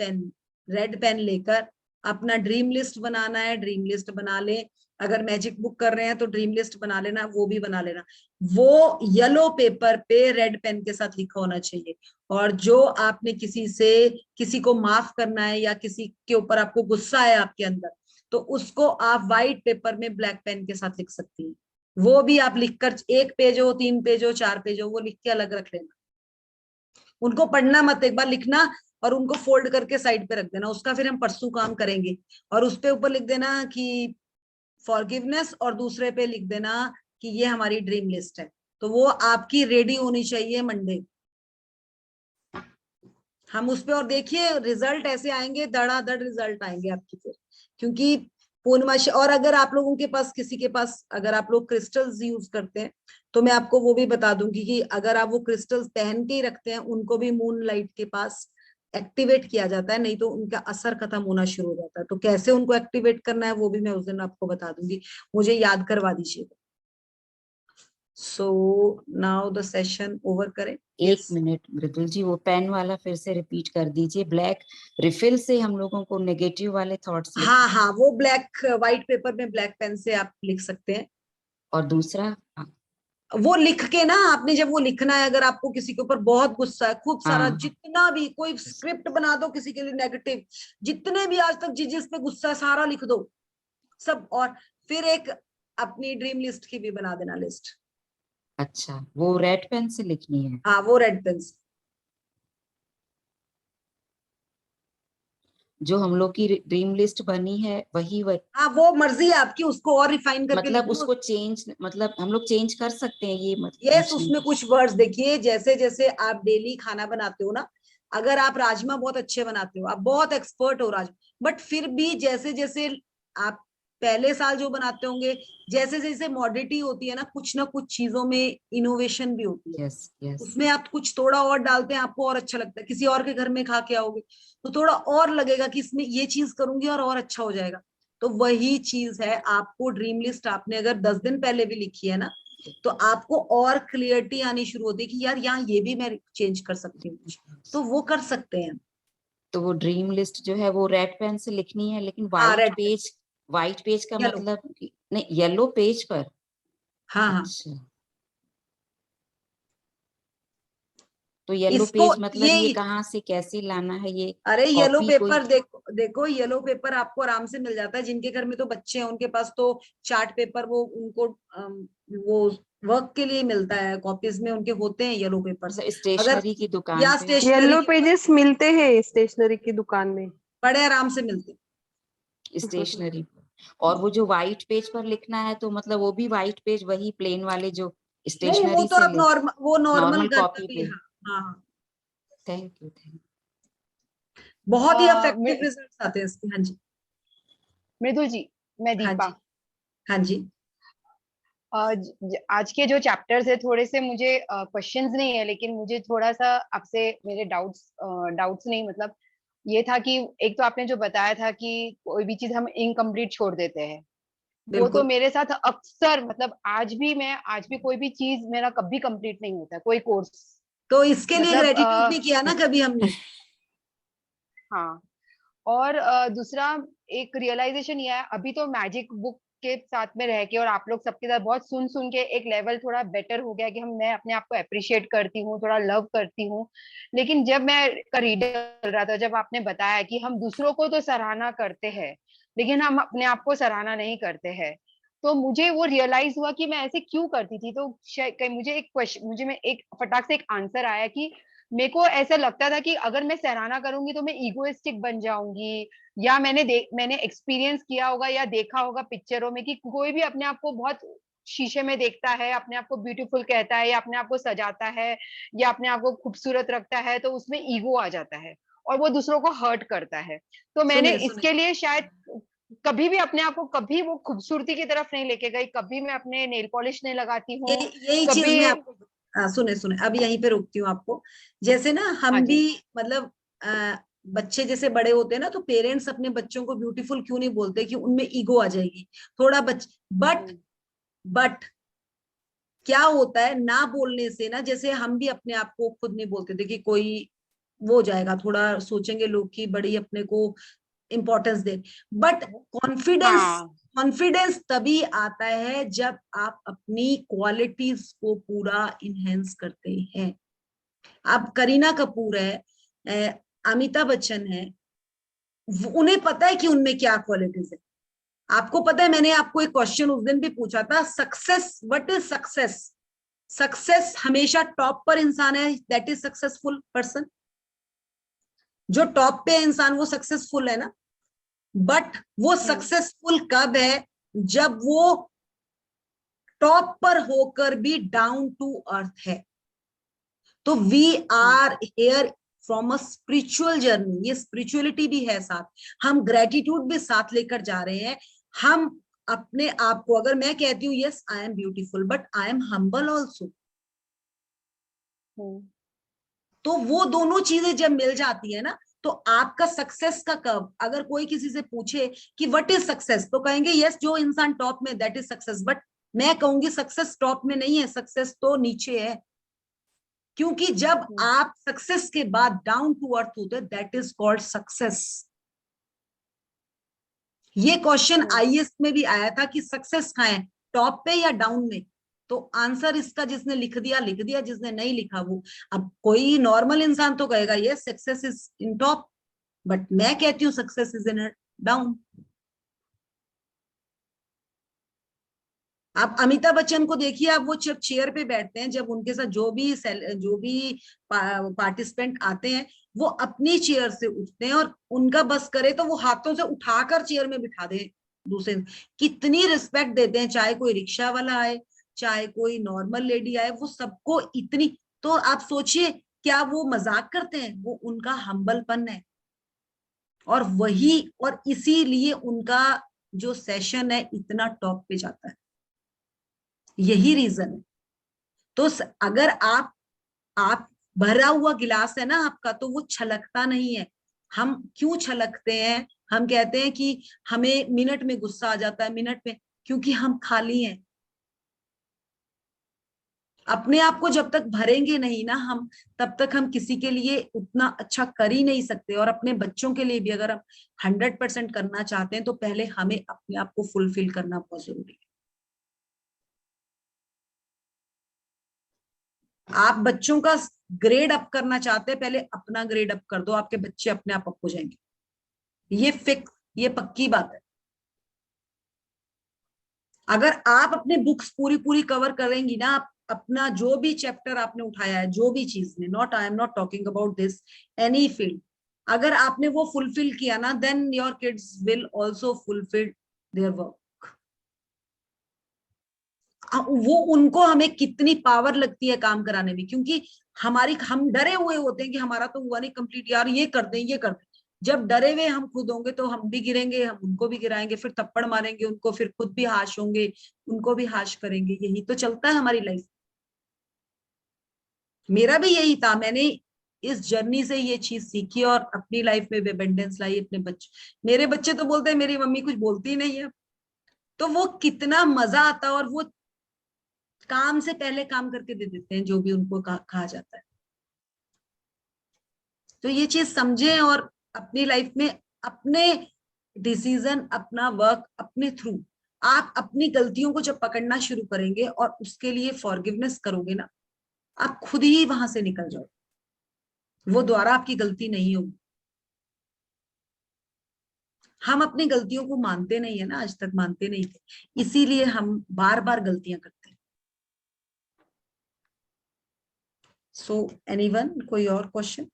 पेन लेकर अपना ड्रीम लिस्ट बनाना है, ड्रीम लिस्ट बना ले। अगर मैजिक बुक कर रहे हैं तो ड्रीम लिस्ट बना लेना, वो भी बना लेना। वो येलो पेपर पे रेड पेन के साथ लिखा होना चाहिए। और जो आपने किसी को माफ करना है, या किसी के ऊपर आपको गुस्सा है आपके अंदर, तो उसको आप व्हाइट पेपर में ब्लैक पेन के साथ लिख सकती हैं। वो भी आप लिखकर, 1 पेज हो, 3 पेज हो, 4 पेज हो, वो लिख के अलग रख लेना। उनको पढ़ना मत, एक बार लिखना और उनको फोल्ड करके साइड पे रख देना। उसका फिर हम परसों काम करेंगे। और उस पे ऊपर लिख देना कि फॉरगिवनेस, और दूसरे पे लिख देना कि ये हमारी ड्रीम लिस्ट है। तो वो आपकी रेडी होनी चाहिए मंडे। हम उस पे, और देखिए रिजल्ट ऐसे आएंगे, धड़ाधड़ रिजल्ट आएंगे आपकी फिर। क्योंकि पूर्णमासी, और अगर आप लोगों के पास, किसी के पास अगर आप लोग क्रिस्टल्स यूज करते हैं, तो मैं आपको वो भी बता दूंगी कि अगर आप वो क्रिस्टल्स पहन के ही रखते हैं, उनको भी मून लाइट के पास एक्टिवेट किया जाता है, नहीं तो उनका असर खत्म होना शुरू हो जाता है। तो कैसे उनको एक्टिवेट करना है वो भी मैं उस दिन आपको बता दूंगी, मुझे याद करवा दीजिएगा। So now the session over करें। एक मिनट मृदुल जी, वो पेन वाला फिर से रिपीट कर दीजिए। ब्लैक रिफिल से हम लोगों को नेगेटिव वाले थॉट्स हाँ हाँ, वो ब्लैक व्हाइट पेपर में ब्लैक पेन से आप लिख सकते हैं। और दूसरा वो लिख के ना, आपने जब वो लिखना है, अगर आपको किसी के ऊपर बहुत गुस्सा है, खूब सारा, हाँ जितना भी, कोई स्क्रिप्ट बना दो किसी के लिए नेगेटिव, जितने भी आज तक जिस पे गुस्सा है सारा लिख दो सब। और फिर एक अपनी ड्रीम लिस्ट की भी बना देना लिस्ट। अच्छा, वो रेड पेन से लिखनी है? हाँ, वो रेड पेन से। जो हम लोग की ड्रीम लिस्ट बनी है वही हाँ, वो मर्जी है आपकी, उसको और रिफाइन करके लिख मतलब लो। उसको चेंज, मतलब हम लोग चेंज कर सकते हैं, ये मतलब यस, पूछने उसमें की। कुछ वर्ड्स देखिए, जैसे जैसे आप डेली खाना बनाते हो ना, अगर आप राजमा बहुत अच्छे बनाते हो, आप बहुत एक्सपर्ट हो राजमा, बट फिर भी जैसे जैसे आप पहले साल जो बनाते होंगे, जैसे जैसे मॉडिटी होती है ना कुछ चीजों में इनोवेशन भी होती है। Yes yes. उसमें आप कुछ थोड़ा और डालते हैं, आपको और अच्छा लगता है। किसी और के घर में खा के आओगे तो थोड़ा और लगेगा कि इसमें ये चीज करूंगी और अच्छा हो जाएगा। तो वही चीज है, आपको ड्रीम लिस्ट आपने अगर 10 दिन पहले भी लिखी है ना, तो आपको और क्लियरिटी आनी शुरू होती है कि यार यहाँ ये भी मैं चेंज कर सकती हूँ, तो वो कर सकते हैं। तो वो ड्रीम लिस्ट जो है वो रेड पेन से लिखनी है, लेकिन हाँ, व्हाइट पेज का येलो। मतलब नहीं, येलो पेज पर। हाँ हाँ, अच्छा, तो येलो इसको पेज मतलब ये, ये कहाँ से कैसे लाना है ये? अरे येलो कॉपी कोई? पेपर देखो देखो, येलो पेपर आपको आराम से मिल जाता है। जिनके घर में तो बच्चे हैं उनके पास तो चार्ट पेपर, वो उनको वो वर्क के लिए मिलता है, कॉपीज में उनके होते हैं येलो पेपर्स। अगर, स्टेशनरी की दुकान या पे? स्टेशनरी येलो के पेजेस मिलते हैं स्टेशनरी की दुकान में। बड़े आराम से मिलते हैं। स्टेशनरी पर। और वो जो व्हाइट पेज पर लिखना है, तो मतलब वो भी व्हाइट पेज, वही प्लेन वाले जो नहीं, वो स्टेशनरी तो से आप ले, नॉर्मल, वो नॉर्मल नॉर्मल घर का कॉपी भी, पे? हाँ हाँ हाँ। Thank you. बहुत ही अ, इफेक्टिव मैं- रिजल्ट्स आते हैं इसके। हाँ जी, मृदुल जी, मैं हाँ दीपा। जी, हाँ जी। आज के जो चैप्टर्स है थोड़े से मुझे क्वेश्चंस नहीं है, लेकिन मुझे थोड़ा सा आपसे मेरे डाउट्स नहीं, मतलब ये था कि एक तो आपने जो बताया था कि कोई भी चीज हम इनकम्प्लीट छोड़ देते हैं, वो तो बिल्कुल। मेरे साथ अक्सर, मतलब आज भी कोई भी चीज मेरा कभी कंप्लीट नहीं होता है, कोई कोर्स। तो इसके लिए मतलब ग्रेटिट्यूड नहीं किया ना कभी हमने। हाँ। और दूसरा एक रियलाइजेशन ये है, अभी तो मैजिक बुक के साथ में रह के और आप लोग सबके साथ बहुत सुन सुन के एक लेवल थोड़ा बेटर हो गया कि मैं अपने आप को अप्रिशिएट करती हूँ, थोड़ा लव करती हूँ। लेकिन जब मैं रीडर चल रहा था, जब आपने बताया कि हम दूसरों को तो सराहना करते हैं लेकिन हम अपने आप को सराहना नहीं करते हैं, तो मुझे वो रियलाइज हुआ कि मैं ऐसे क्यों करती थी। तो मुझे एक क्वेश्चन, मैं एक फटाक से एक आंसर आया कि मेरे को ऐसा लगता था कि अगर मैं सराहना करूंगी तो मैं इगोइस्टिक बन जाऊंगी, या मैंने एक्सपीरियंस किया होगा या देखा होगा पिक्चरों में कि कोई भी अपने आप को बहुत शीशे में देखता है, अपने आप को ब्यूटीफुल कहता है या अपने आप को सजाता है या अपने आप को खूबसूरत रखता है, तो उसमें ईगो आ जाता है और वो दूसरों को हर्ट करता है। तो मैंने सुने सुने, इसके लिए शायद कभी भी अपने आप को कभी वो खूबसूरती की तरफ नहीं लेके गई, कभी मैं अपने नेल पॉलिश नहीं लगाती हूँ यही चीज कभी। मैं आपको, सुने सुने, अब यहीं पे रोकती हूँ आपको। जैसे ना हाँ हम भी, जी। मतलब बच्चे जैसे बड़े होते हैं ना, तो पेरेंट्स अपने बच्चों को ब्यूटीफुल क्यों नहीं बोलते, कि उनमें ईगो आ जाएगी थोड़ा बट हम्म, बट क्या होता है ना बोलने से ना, जैसे हम भी अपने आप को खुद नहीं बोलते थे कि कोई वो हो जाएगा, थोड़ा सोचेंगे लोग कि बड़ी अपने को इम्पोर्टेंस दे। बट कॉन्फिडेंस, हाँ। कॉन्फिडेंस तभी आता है जब आप अपनी क्वालिटीज को पूरा इनहेंस करते हैं। अब करीना कपूर है, अमिताभ बच्चन है, उन्हें पता है कि उनमें क्या क्वालिटीज है। आपको पता है, मैंने आपको एक क्वेश्चन उस दिन भी पूछा था, success, what is success? Success हमेशा टॉप पर इंसान है, दैट इज सक्सेसफुल पर्सन। जो टॉप पे इंसान वो सक्सेसफुल है ना। बट वो हम्म, सक्सेसफुल कब है? जब वो टॉप पर होकर भी डाउन टू अर्थ है। तो we are here from a spiritual journey, ये स्पिरिचुअलिटी भी है साथ, हम ग्रेटिट्यूड भी साथ लेकर जा रहे हैं। हम अपने आप को, अगर मैं कहती हूँ yes I am beautiful but I am humble also, hmm, तो वो दोनों चीजें जब मिल जाती है ना, तो आपका सक्सेस का कर्व, अगर कोई किसी से पूछे कि व्हाट इज सक्सेस, तो कहेंगे यस जो इंसान टॉप में, दैट इज सक्सेस। बट मैं कहूंगी सक्सेस टॉप में नहीं है, सक्सेस तो नीचे है। क्योंकि जब हम्म, आप सक्सेस के बाद डाउन टू अर्थ होते, दैट इज कॉल्ड सक्सेस। ये क्वेश्चन हम्म, आईएएस में भी आया था कि सक्सेस कहाँ है, टॉप पे या डाउन में? तो आंसर इसका जिसने लिख दिया लिख दिया, जिसने नहीं लिखा वो, अब कोई नॉर्मल इंसान तो कहेगा ये success is in top, but मैं कहती हूँ सक्सेस इज इन डाउन। आप अमिताभ बच्चन को देखिए, आप वो जब चेयर पे बैठते हैं, जब उनके साथ जो भी पार्टिसिपेंट आते हैं, वो अपनी चेयर से उठते हैं और उनका बस करे तो वो हाथों से उठाकर चेयर में बिठा दे दूसरे। कितनी रिस्पेक्ट देते हैं, चाहे कोई रिक्शा वाला आए, चाहे कोई नॉर्मल लेडी आए, वो सबको इतनी। तो आप सोचिए, क्या वो मजाक करते हैं? वो उनका हम्बलपन है। और वही, और इसीलिए उनका जो सेशन है इतना टॉप पे जाता है, यही रीजन है। तो अगर आप भरा हुआ गिलास है ना आपका, तो वो छलकता नहीं है। हम क्यों छलकते हैं? हम कहते हैं कि हमें मिनट में गुस्सा आ जाता है, मिनट में, क्योंकि हम खाली हैं। अपने आप को जब तक भरेंगे नहीं ना हम, तब तक हम किसी के लिए उतना अच्छा कर ही नहीं सकते। और अपने बच्चों के लिए भी अगर हम 100% करना चाहते हैं, तो पहले हमें अपने आप को फुलफिल करना बहुत जरूरी है। आप बच्चों का ग्रेड अप करना चाहते हैं, पहले अपना ग्रेड अप कर दो, आपके बच्चे अपने आप अप हो जाएंगे। ये फिक्स, ये पक्की बात है। अगर आप अपने बुक्स पूरी पूरी कवर करेंगी ना, आप अपना जो भी चैप्टर आपने उठाया है, जो भी चीज में, not I am not talking about this, any field, अगर आपने वो फुलफिल किया ना, then your kids will also fulfil their work. वो उनको, हमें कितनी पावर लगती है काम कराने में, क्योंकि हम डरे हुए होते हैं कि हमारा तो हुआ नहीं कंप्लीट यार, ये कर दें ये कर दें। जब डरे हुए हम खुद होंगे तो हम भी गिरेंगे, हम उनको भी गिराएंगे, फिर थप्पड़ मारेंगे उनको, फिर खुद भी हाश होंगे, उनको भी हाश करेंगे। यही तो चलता है हमारी लाइफ। मेरा भी यही था, मैंने इस जर्नी से ये चीज सीखी और अपनी लाइफ में अबंडेंस लाई। अपने बच्चे, मेरे बच्चे तो बोलते हैं मेरी मम्मी कुछ बोलती ही नहीं है, तो वो कितना मजा आता है। और वो काम से पहले काम करके दे देते हैं जो भी उनको कहा जाता है। तो ये चीज समझें और अपनी लाइफ में अपने डिसीजन, अपना वर्क अपने थ्रू, आप अपनी गलतियों को जब पकड़ना शुरू करेंगे और उसके लिए फॉरगिवनेस करोगे ना, आप खुद ही वहां से निकल जाओ। वो दोबारा आपकी गलती नहीं होगी। हम अपनी गलतियों को मानते नहीं है ना, आज तक मानते नहीं थे, इसीलिए हम बार बार गलतियां करते हैं। सो एनीवन, कोई और क्वेश्चन?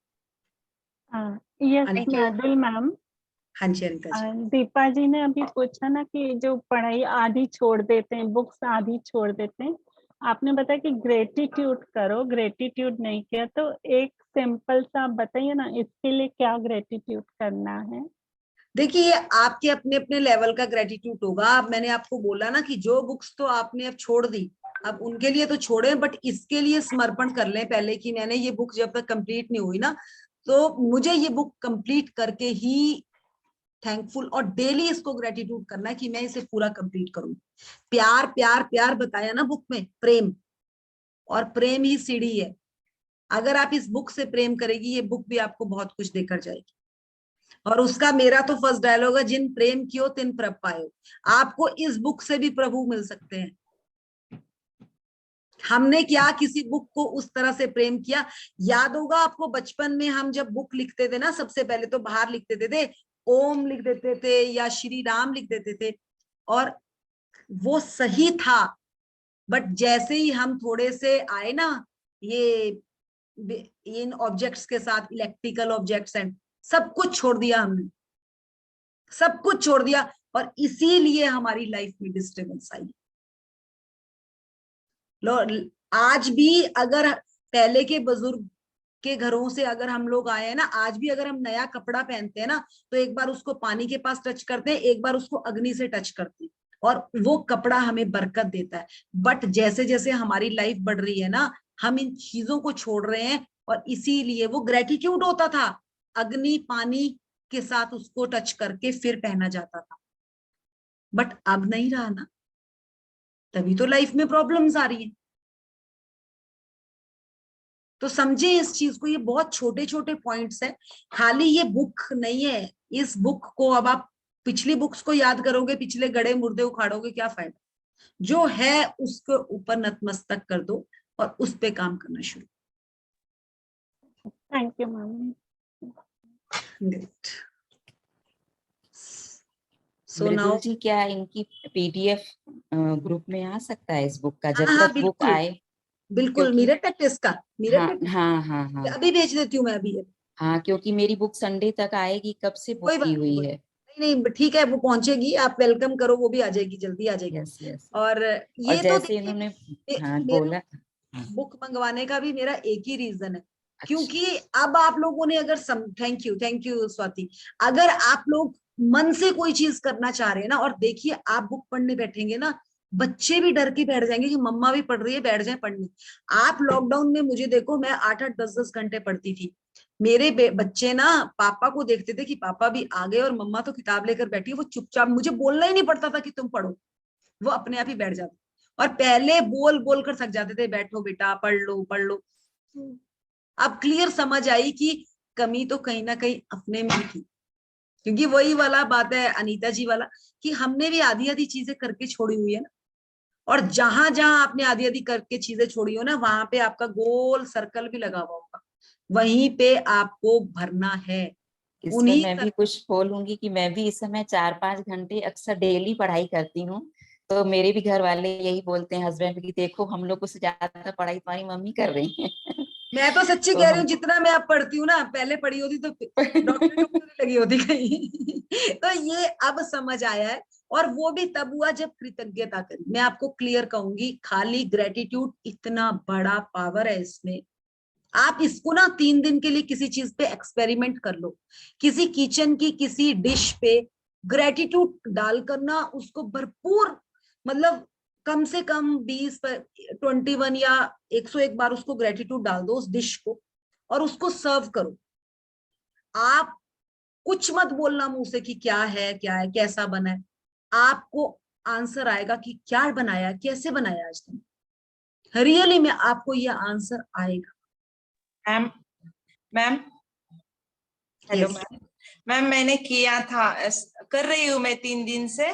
यस अनिता? मृदुल मैम, हाँ जी अनिता जी। दीपा जी ने अभी पूछा ना कि जो पढ़ाई आधी छोड़ देते हैं, बुक्स आधी छोड़ देते हैं, आपने बताया कि ग्रेटिट्यूड करो, ग्रेटिट्यूड नहीं किया, तो एक सिंपल सा बताइए ना इसके लिए क्या ग्रेटिट्यूड करना है? देखिए आपके अपने अपने लेवल का ग्रेटिट्यूड होगा। अब मैंने आपको बोला ना कि जो बुक्स तो आपने अब छोड़ दी, अब उनके लिए तो छोड़े, बट इसके लिए समर्पण कर लें पहले कि मैंने ये बुक जब तक कंप्लीट नहीं हुई ना, तो मुझे ये बुक कंप्लीट करके ही थैंकफुल, और डेली इसको ग्रेटिट्यूड करना है कि मैं इसे पूरा कंप्लीट करूं। प्यार प्यार प्यार बताया ना बुक में, प्रेम, और प्रेम ही सीढ़ी है। अगर आप इस बुक से प्रेम करेगी, ये बुक भी आपको बहुत कुछ देकर जाएगी। और उसका मेरा तो फर्स्ट डायलॉग है, जिन प्रेम कियो तिन प्रभ पायो। आपको इस बुक से भी प्रभु मिल सकते हैं। हमने क्या किसी बुक को उस तरह से प्रेम किया। याद होगा आपको बचपन में हम जब बुक लिखते थे ना, सबसे पहले तो बाहर लिख देते थे, ओम लिख देते थे या श्री राम लिख देते थे, और वो सही था। बट जैसे ही हम थोड़े से आए ना, ये इन ऑब्जेक्ट्स के साथ, इलेक्ट्रिकल ऑब्जेक्ट्स एंड सब कुछ छोड़ दिया हमने, सब कुछ छोड़ दिया, और इसीलिए हमारी लाइफ में डिस्टर्बेंस आई। लो, आज भी अगर पहले के बुजुर्ग के घरों से अगर हम लोग आए हैं ना, आज भी अगर हम नया कपड़ा पहनते हैं ना, तो एक बार उसको पानी के पास टच करते हैं, एक बार उसको अग्नि से टच करते हैं, और वो कपड़ा हमें बरकत देता है। बट जैसे जैसे हमारी लाइफ बढ़ रही है ना, हम इन चीजों को छोड़ रहे हैं, और इसीलिए वो ग्रेटिट्यूड होता था, अग्नि पानी के साथ उसको टच करके फिर पहना जाता था। बट अब नहीं रहा ना, तभी तो लाइफ में प्रॉब्लम्स आ रही है। तो समझे इस चीज को, ये बहुत छोटे छोटे पॉइंट्स है, खाली ये बुक नहीं है। इस बुक को अब आप पिछली बुक्स को याद करोगे, पिछले गड़े मुर्दे उखाड़ोगे, क्या फायदा? जो है उसके ऊपर नतमस्तक कर दो और उस पे काम करना शुरू। Thank you ma'am. Great. So Mridul now, जी, क्या इनकी पीडीएफ ग्रुप में आ सकता है इस बुक का, हाँ जब हाँ तक बुक बिल्कुल आए? बिल्कुल, क्योंकि मिरर प्रैक्टिस का, मिरर हाँ प्रैक्टिस हाँ हाँ हाँ अभी भेज देती हूँ मैं अभी। हाँ, क्योंकि मेरी बुक संडे तक आएगी, कब से बुक कोई की बात नहीं, हुई कोई है। नहीं, नहीं ठीक है, वो पहुंचेगी, आप वेलकम करो, वो भी आ जाएगी, जल्दी आ जाएगी। Yes yes. और और ये तो जैसे देखिए, इन्होंने हाँ मेरा बोला। बुक मंगवाने का भी मेरा एक ही रीजन है, अच्छा। क्योंकि अब आप लोगों ने अगर थैंक यू स्वाति, अगर आप लोग मन से कोई चीज करना चाह रहे हैं ना, और देखिए आप बुक पढ़ने बैठेंगे ना, बच्चे भी डर के बैठ जाएंगे कि मम्मा भी पढ़ रही है, बैठ जाए पढ़ने। आप लॉकडाउन में मुझे देखो, मैं 8-8 10-10 घंटे पढ़ती थी। मेरे बच्चे ना पापा को देखते थे कि पापा भी आ गए और मम्मा तो किताब लेकर बैठी है, वो चुपचाप, मुझे बोलना ही नहीं पड़ता था कि तुम पढ़ो, वो अपने आप ही बैठ जाते। और पहले बोल बोल कर थक जाते थे, बैठो बेटा पढ़ लो पढ़ लो। अब क्लियर समझ आई कि कमी तो कहीं ना कहीं अपने में ही थी, क्योंकि वही वाला बात है अनीता जी वाला, कि हमने भी आधी आधी चीजें करके छोड़ी हुई है ना, और जहां जहां आपने आधी आधी करके चीजें छोड़ी हो ना, वहां पे आपका गोल सर्कल भी लगा हुआ होगा, वहीं पे आपको भरना है। इस पर उन्हीं मैं भी कुछ बोलूंगी कि मैं भी इस समय 4-5 घंटे अक्सर डेली पढ़ाई करती हूँ। तो मेरे भी घर वाले यही बोलते हैं, हस्बैंड, की देखो हम लोग से ज्यादा पढ़ाई तुम्हारी मम्मी कर रही है। मैं तो सच्ची तो कह रही हूँ, हम जितना मैं अब पढ़ती हूँ ना, पहले पढ़ी होती तो डॉक्टर डॉक्टर लगी होती कहीं। तो ये अब समझ आया है, और वो भी तब हुआ जब कृतज्ञता करी। मैं आपको क्लियर कहूंगी, खाली ग्रेटिट्यूड, इतना बड़ा पावर है इसमें। आप इसको ना 3 दिन के लिए किसी चीज पे एक्सपेरिमेंट कर लो, किसी किचन की किसी डिश पे ग्रेटिट्यूड डालकर ना उसको भरपूर, मतलब कम से कम 21 या 101 बार उसको ग्रेटिट्यूड डाल दो उस डिश को, और उसको सर्व करो। आप कुछ मत बोलना मुंह से कि क्या है कैसा बना है, आपको आंसर आएगा कि क्या बनाया, कैसे बनाया आज तुमने, रियली में आपको यह आंसर आएगा। Ma'am ma'am hello Yes. Ma'am. Ma'am मैंने किया था, कर रही हूँ मैं 3 दिन से।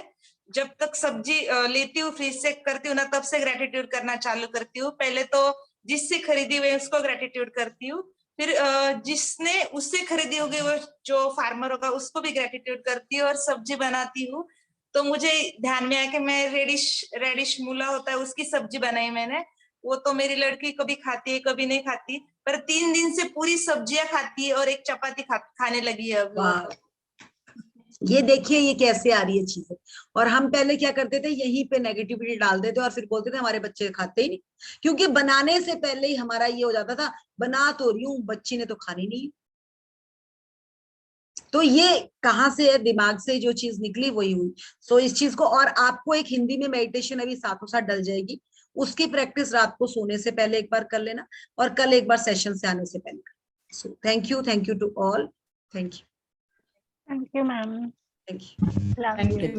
जब तक सब्जी लेती हूँ फ्रिज से करती हूँ ना, तब से ग्रेटिट्यूड करना चालू करती हूँ। पहले तो जिससे खरीदी हुई उसको ग्रेटिट्यूड करती हूँ, फिर जिसने उससे खरीदी होगी वो जो फार्मर होगा उसको भी ग्रेटिट्यूड करती हूँ। और सब्जी बनाती हूँ तो मुझे ध्यान में आया कि मैं रेडिश मूला होता है उसकी सब्जी बनाई मैंने। वो तो मेरी लड़की कभी खाती है कभी नहीं खाती, पर 3 दिन से पूरी सब्जियां खाती है और एक चपाती खाने लगी है अभी वो तो। ये देखिए ये कैसे आ रही है चीजें। और हम पहले क्या करते थे, यहीं पे नेगेटिविटी डाल देते और फिर बोलते थे हमारे बच्चे खाते ही नहीं, क्योंकि बनाने से पहले ही हमारा ये हो जाता था, बना तो रही हूँ बच्ची ने तो खानी नहीं। तो ये कहाँ से है, दिमाग से जो चीज निकली वही हुई। सो इस चीज को, और आपको एक हिंदी में मेडिटेशन अभी साथों साथ डल जाएगी, उसकी प्रैक्टिस रात को सोने से पहले एक बार कर लेना, और कल एक बार सेशन से आने से पहले। So thank you to all, thank you thank you ma'am, thank you. Love Thank you. you.